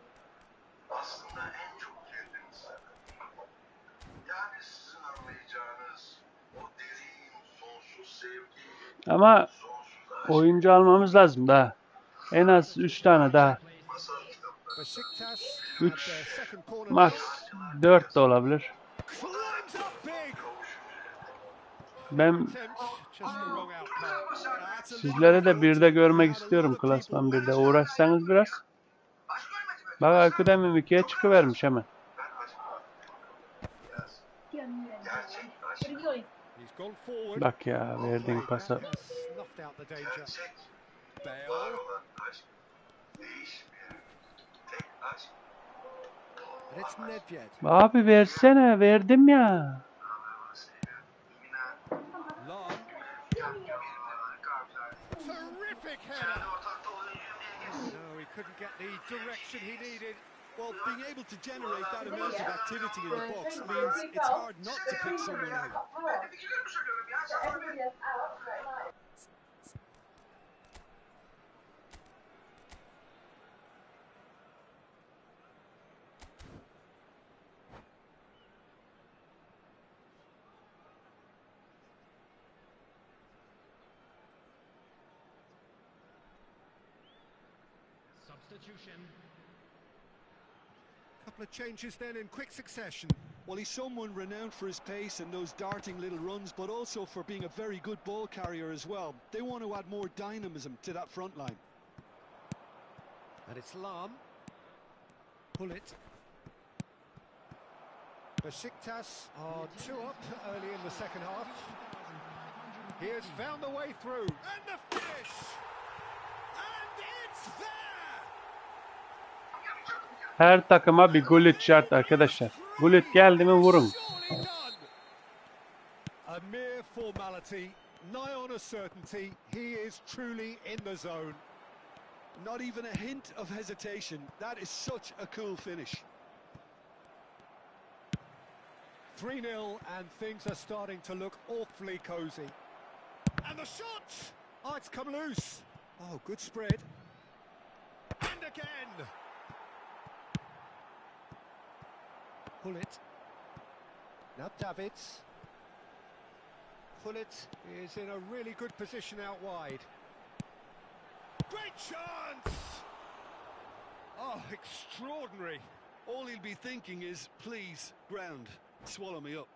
aslında en çok kendimiz. Yani sizin anlayacağınız o derin, sonsuz sevgi, Ama sonsuz aşk. oyuncu almamız lazım daha. En az 3 tane daha. Masal kitapları. Besiktas 3 have their second corner max now. 4 de olabilir. Climbs up big. Ben Attempt, just the wrong outcome. sizlere de bir de görmek istiyorum, klasman 1'de. Uğraşsanız biraz. Bak Akademi 2'ye çıkıvermiş hemen. Gerçek aşk, He's gone forward. Bak ya, verdiğin pasa. Has snuffed out the danger. gerçek, Bale. var olan aşk, değişmeyen tek aşk. And it's Nedved. Abi versene, verdim ya. Long. Terrific header. No, he couldn't get the direction he needed. Well, being able to generate that amount of activity in the box means it's hard not to pick someone out. Ben de fikirlerimi söylüyorum ya. Sen söyle. Substitution. Couple of changes then in quick succession. Well, he's someone renowned for his pace and those darting little runs, but also for being a very good ball carrier as well. They want to add more dynamism to that front line. And it's Lam. Pull it. Besiktas are 2 up early in the second half. He has found the way through. And the finish! And it's there! Her takıma bir gullit şart arkadaşlar. Gullit geldi mi vurun. Surely done! A mere formality, nigh on a certainty. He is truly in the zone. Not even a hint of hesitation. That is such a cool finish. 3-0 and things are starting to look awfully cosy. And the shot! Oh, it's come loose. Oh, good spread. And again! Pull it. Now Davids. Pull it is in a really good position out wide. Great chance! Oh, extraordinary. All he'll be thinking is, please, ground, swallow me up.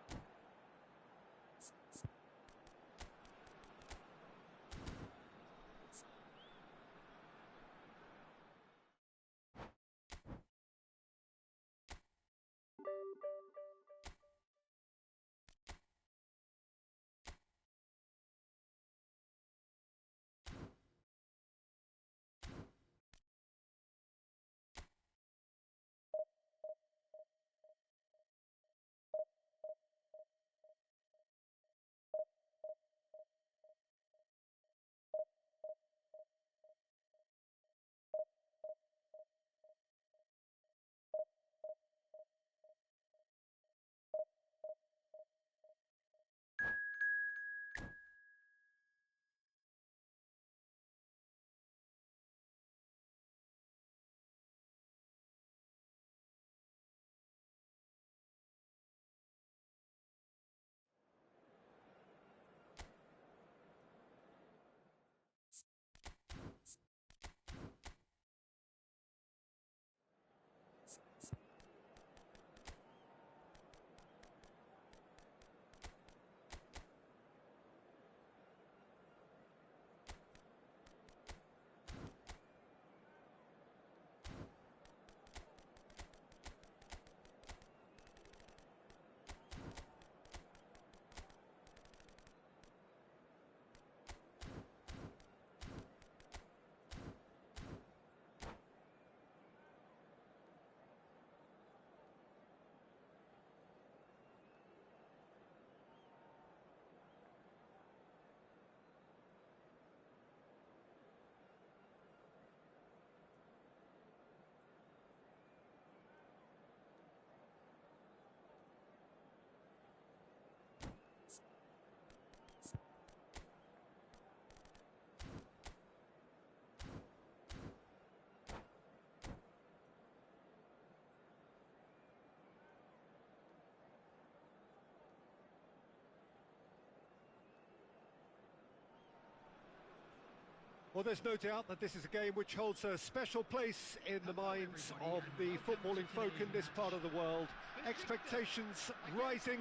Well, there's no doubt that this is a game which holds a special place in the minds of the footballing folk in this part of the world. Expectations rising,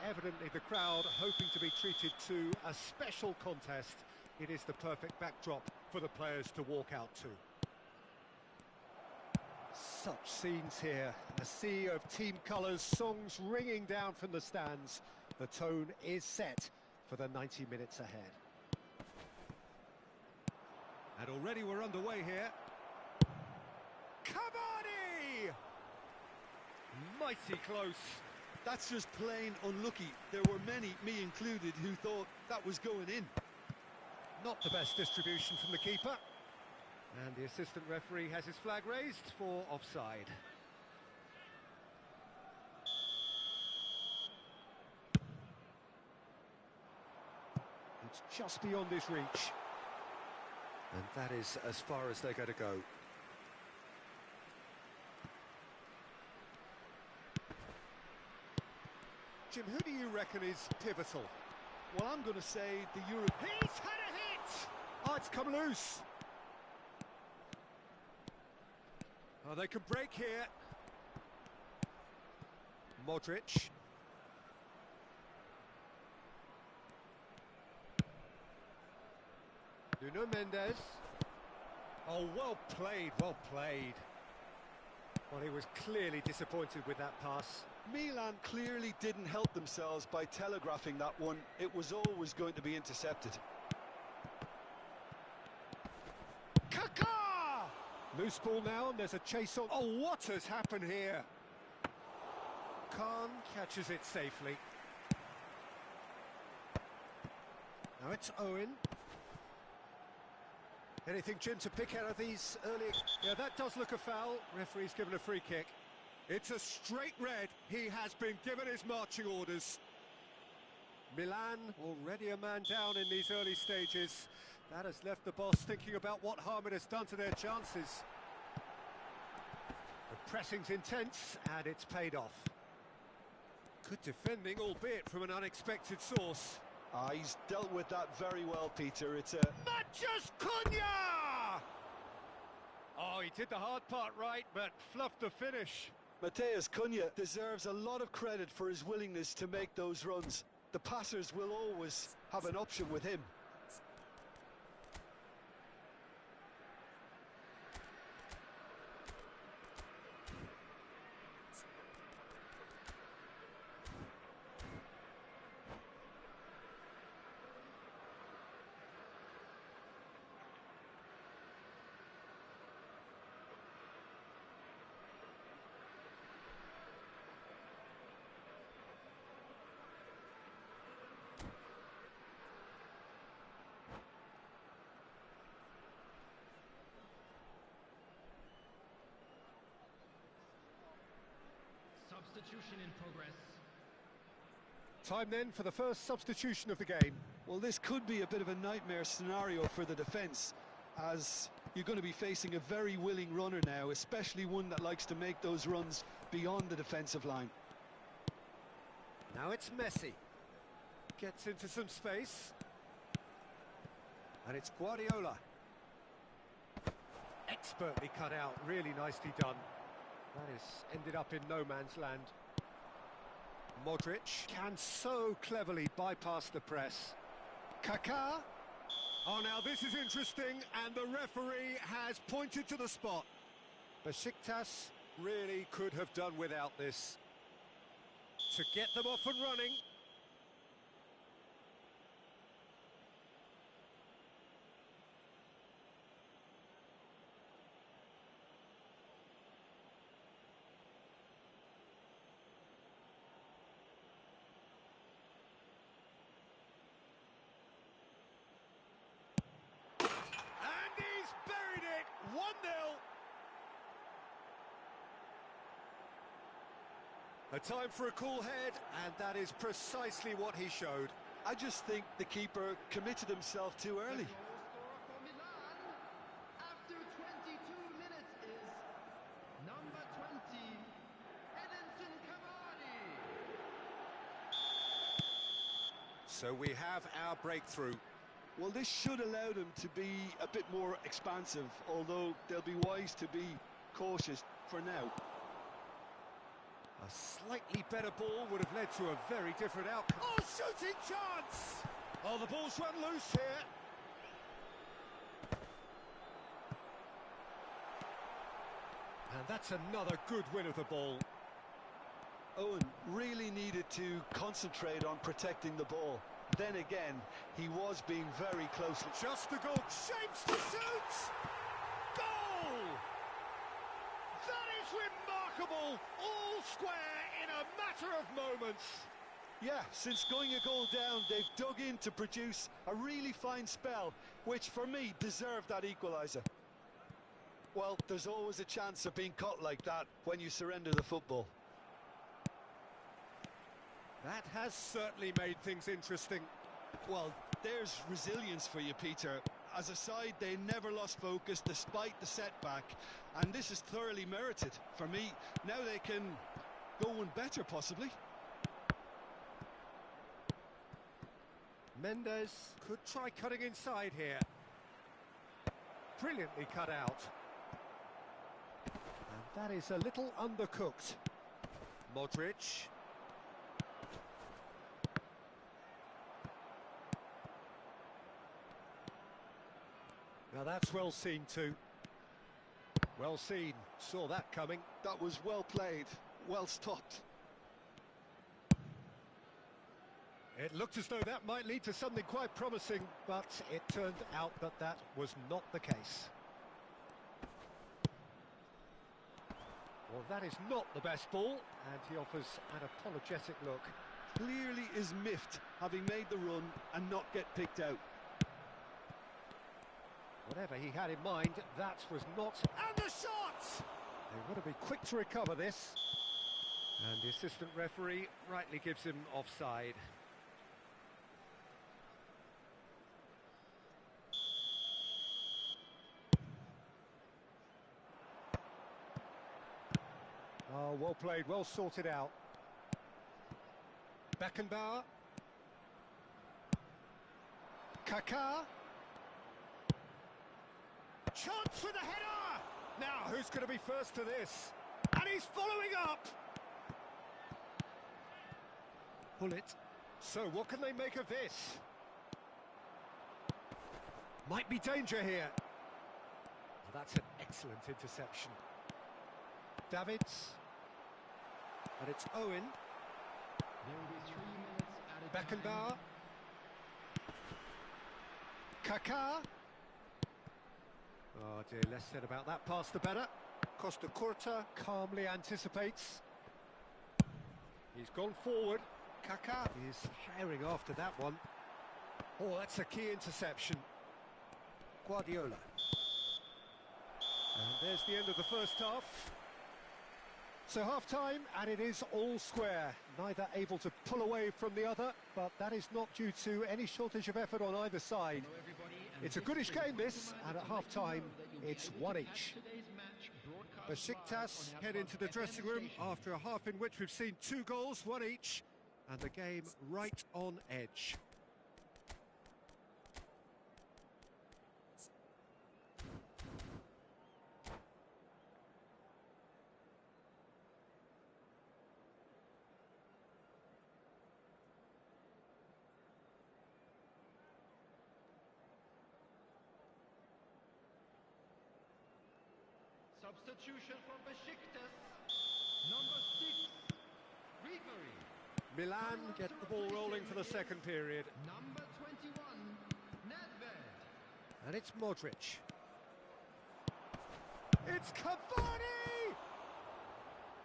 evidently the crowd hoping to be treated to a special contest. It is the perfect backdrop for the players to walk out to. Such scenes here, a sea of team colours, songs ringing down from the stands. The tone is set for the 90 minutes ahead. And already we're underway here. KONAMi! Mighty close. That's just plain unlucky. There were many, me included, who thought that was going in. Not the best distribution from the keeper. And the assistant referee has his flag raised for offside. It's just beyond his reach. And that is as far as they're going to go. Jim, who do you reckon is pivotal? Well, I'm going to say the Europe. He's had a hit! Oh, it's come loose. Oh, they can break here. Modric. Nuno Mendes. Oh, well played, well played. Well, he was clearly disappointed with that pass. Milan clearly didn't help themselves by telegraphing that one. It was always going to be intercepted. Kaká! Loose ball now, and there's a chase on. Oh, what has happened here? Khan catches it safely. Now it's Owen. Anything, Jim, to pick out of these early... Yeah, that does look a foul. Referee's given a free kick. It's a straight red. He has been given his marching orders. Milan already a man down in these early stages. That has left the boss thinking about what harm it has done to their chances. The pressing's intense, and it's paid off. Good defending, albeit from an unexpected source. He's dealt with that very well, Peter. It's a... Mathias Cunha! Oh, he did the hard part right, but fluffed the finish. Matheus Cunha deserves a lot of credit for his willingness to make those runs. The passers will always have an option with him. Substitution in progress. Time then for the first substitution of the game. Well, this could be a bit of a nightmare scenario for the defence, as you're going to be facing a very willing runner now, especially one that likes to make those runs beyond the defensive line. Now it's Messi. Gets into some space. And it's Guardiola. Expertly cut out, really nicely done. That is ended up in no man's land. Modric can so cleverly bypass the press. Kaká. Oh, now this is interesting, and the referee has pointed to the spot. Besiktas really could have done without this. To get them off and running. And he's buried it! 1-0! A time for a cool head, and that is precisely what he showed. I just think the keeper committed himself too early. The goal scorer for Milan after 22 minutes is number 20, Edinson Cavani. So we have our breakthrough. Well, this should allow them to be a bit more expansive, although they'll be wise to be cautious for now. A slightly better ball would have led to a very different outcome. Oh, shooting chance! Oh, the ball's run loose here. And that's another good win of the ball. Owen really needed to concentrate on protecting the ball. Then again, he was being very close. Just the goal. Shapes to shoot! Goal! That is remarkable! All square in a matter of moments. Yeah, since going a goal down, they've dug in to produce a really fine spell, which for me deserved that equaliser. Well, there's always a chance of being caught like that when you surrender the football. That has certainly made things interesting. Well, there's resilience for you, Peter. As a side, they never lost focus despite the setback, and this is thoroughly merited. For me, now they can go one better, possibly. Mendes could try cutting inside here. Brilliantly cut out. And that is a little undercooked. Modric. Now that's well seen too. Well seen. Saw that coming. That was well played, well stopped. It looked as though that might lead to something quite promising, but it turned out that that was not the case. Well, that is not the best ball, and he offers an apologetic look. Clearly is miffed, having made the run and not get picked out. Whatever he had in mind, that was not... And the shot! They want to be quick to recover this. And the assistant referee rightly gives him offside. Oh, well played, well sorted out. Beckenbauer. Kaká. Chance for the header! Now, who's going to be first to this? And he's following up! Pull it. So, what can they make of this? Might be danger here. Oh, that's an excellent interception. Davids. And it's Owen. There will be 3 minutes added Beckenbauer. Kaká. Oh dear, less said about that pass the better. Costa Curta calmly anticipates. He's gone forward. Kaká is herring after that one. Oh, that's a key interception. Guardiola. And there's the end of the first half. So half-time, and it is all square. Neither able to pull away from the other, but that is not due to any shortage of effort on either side. It's a goodish game, this, and at half-time, it's one each. Besiktas head into the dressing room after a half in which we've seen 2 goals, 1 each, and the game right on edge. Substitution for Besiktas. Number 6, Grigori. Milan get the ball rolling for the second period. Number 21, Nedved. And it's Modric. It's Cavani!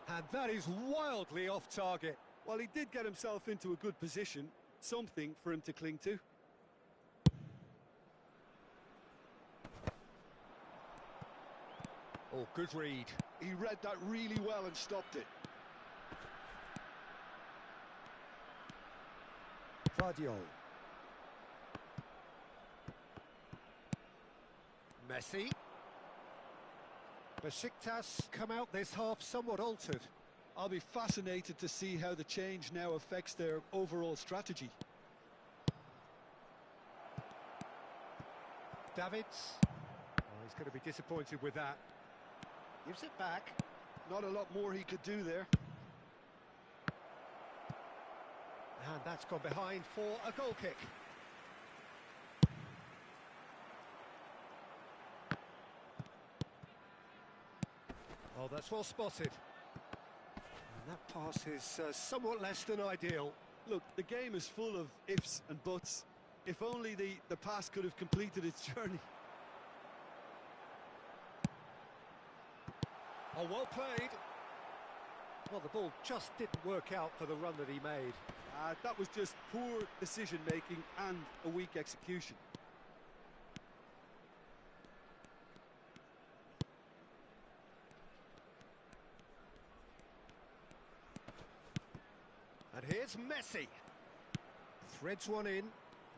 And that is wildly off target. Well, he did get himself into a good position, something for him to cling to. Oh, good read. He read that really well and stopped it. Vardiol. Messi. Besiktas come out this half somewhat altered. I'll be fascinated to see how the change now affects their overall strategy. Davids. Oh, he's going to be disappointed with that. Gives it back. Not a lot more he could do there. And that's gone behind for a goal kick. Oh, that's well spotted. And that pass is somewhat less than ideal. Look, the game is full of ifs and buts. If only the pass could have completed its journey. Oh, well played. Well, the ball just didn't work out for the run that he made. That was just poor decision-making and a weak execution. And here's Messi. Threads one in.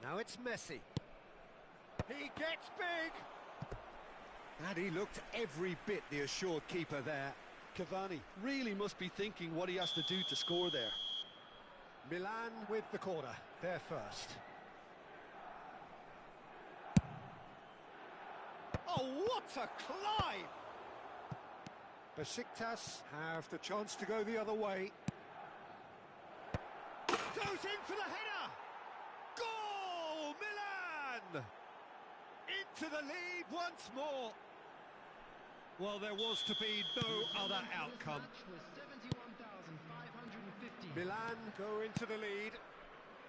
Now it's Messi. He gets big. And he looked every bit the assured keeper there. Cavani really must be thinking what he has to do to score there. Milan with the corner. They're first. Oh, what a climb! Besiktas have the chance to go the other way. Goes in for the header! Goal! Milan! Into the lead once more. Well, there was to be no other outcome. Milan go into the lead.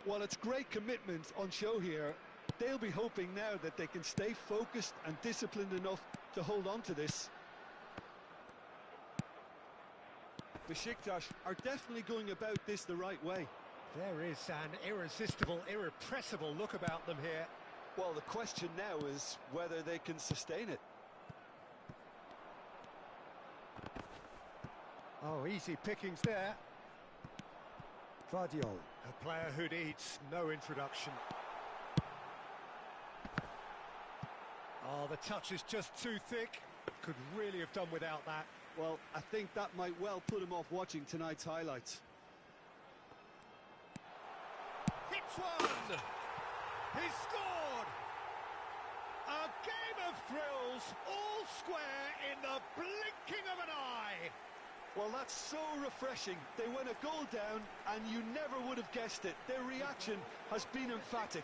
Well, it's great commitment on show here. They'll be hoping now that they can stay focused and disciplined enough to hold on to this. Besiktas are definitely going about this the right way. There is an irresistible, irrepressible look about them here. Well, the question now is whether they can sustain it. Oh, easy pickings there. Vardiol, a player who needs no introduction. Oh, the touch is just too thick. Could really have done without that. Well, I think that might well put him off watching tonight's highlights. Hits one! He scored! A game of thrills, all square in the blinking of an eye. Well, that's so refreshing. They went a goal down, and you never would have guessed it. Their reaction has been emphatic.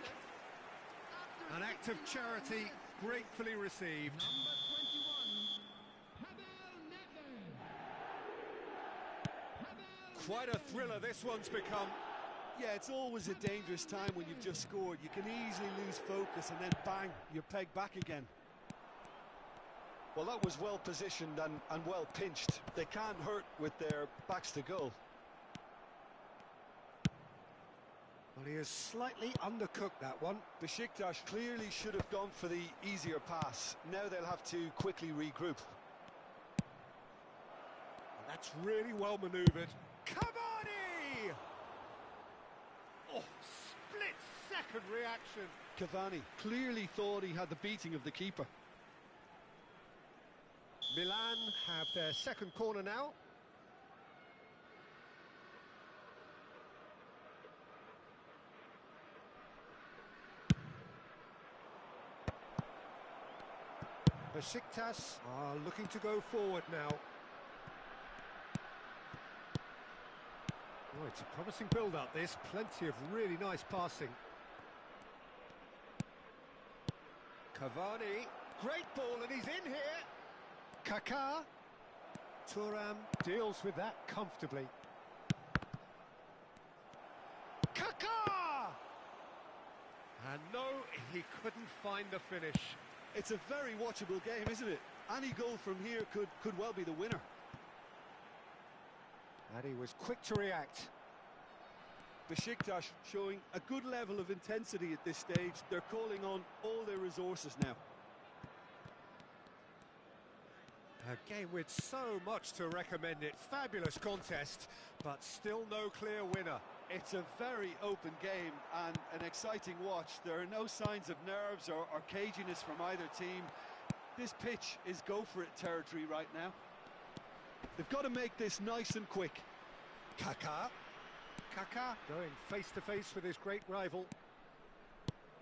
An act of charity, gratefully received. Quite a thriller this one's become. Yeah, it's always a dangerous time when you've just scored. You can easily lose focus, and then bang, you're pegged back again. Well, that was well positioned and well pinched. They can't hurt with their backs to goal. Well, he has slightly undercooked that one. Besiktas clearly should have gone for the easier pass. Now they'll have to quickly regroup. And that's really well manoeuvred. Cavani! Oh, split-second reaction. Cavani clearly thought he had the beating of the keeper. Milan have their second corner now. Besiktas are looking to go forward now. Oh, it's a promising build-up this. Plenty of really nice passing. Cavani. Great ball, and he's in here. Kaká. Thuram deals with that comfortably. Kaká! And no, he couldn't find the finish. It's a very watchable game, isn't it? Any goal from here could well be the winner. And he was quick to react. Besiktas showing a good level of intensity at this stage. They're calling on all their resources now. A game with so much to recommend it. Fabulous contest, but still no clear winner. It's a very open game and an exciting watch. There are no signs of nerves or caginess from either team. This pitch is go-for-it territory right now. They've got to make this nice and quick. Kaká. Kaká going face-to-face with his great rival.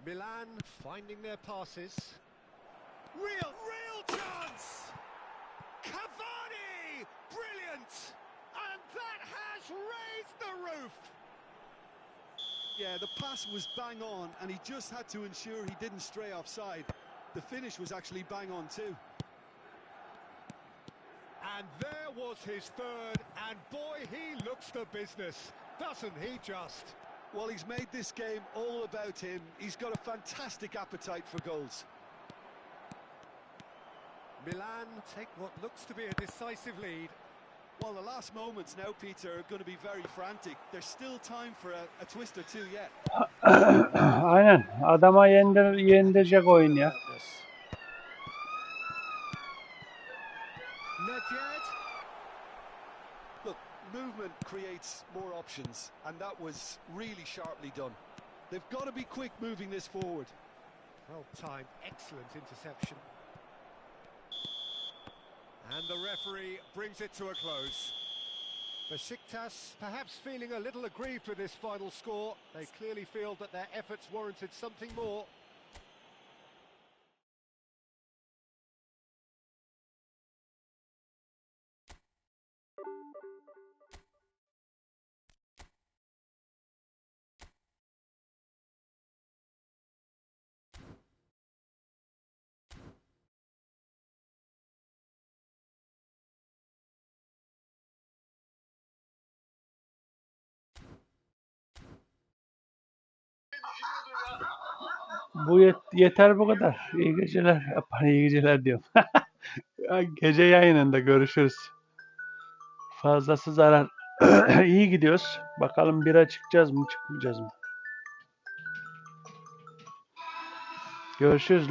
Milan finding their passes. Real chance! Cavani! Brilliant! And that has raised the roof! Yeah, the pass was bang on, and he just had to ensure he didn't stray offside. The finish was actually bang on too. And there was his third, and boy, he looks the business, doesn't he just? Well, he's made this game all about him. He's got a fantastic appetite for goals. Milan take what looks to be a decisive lead. Well, the last moments now, Peter, are going to be very frantic. There's still time for a twist or two yet. Aynen. Adama yendirecek oyun ya. Nedved. Look, movement creates more options, and that was really sharply done. They've got to be quick moving this forward. Well timed, excellent interception. And the referee brings it to a close. Besiktas perhaps feeling a little aggrieved with this final score. They clearly feel that their efforts warranted something more. Bu yeter bu kadar. İyi geceler. İyi geceler diyorum. Gece yayınında görüşürüz. Fazlası zarar. İyi gidiyoruz. Bakalım bira çıkacağız mı çıkmayacağız mı? Görüşürüz.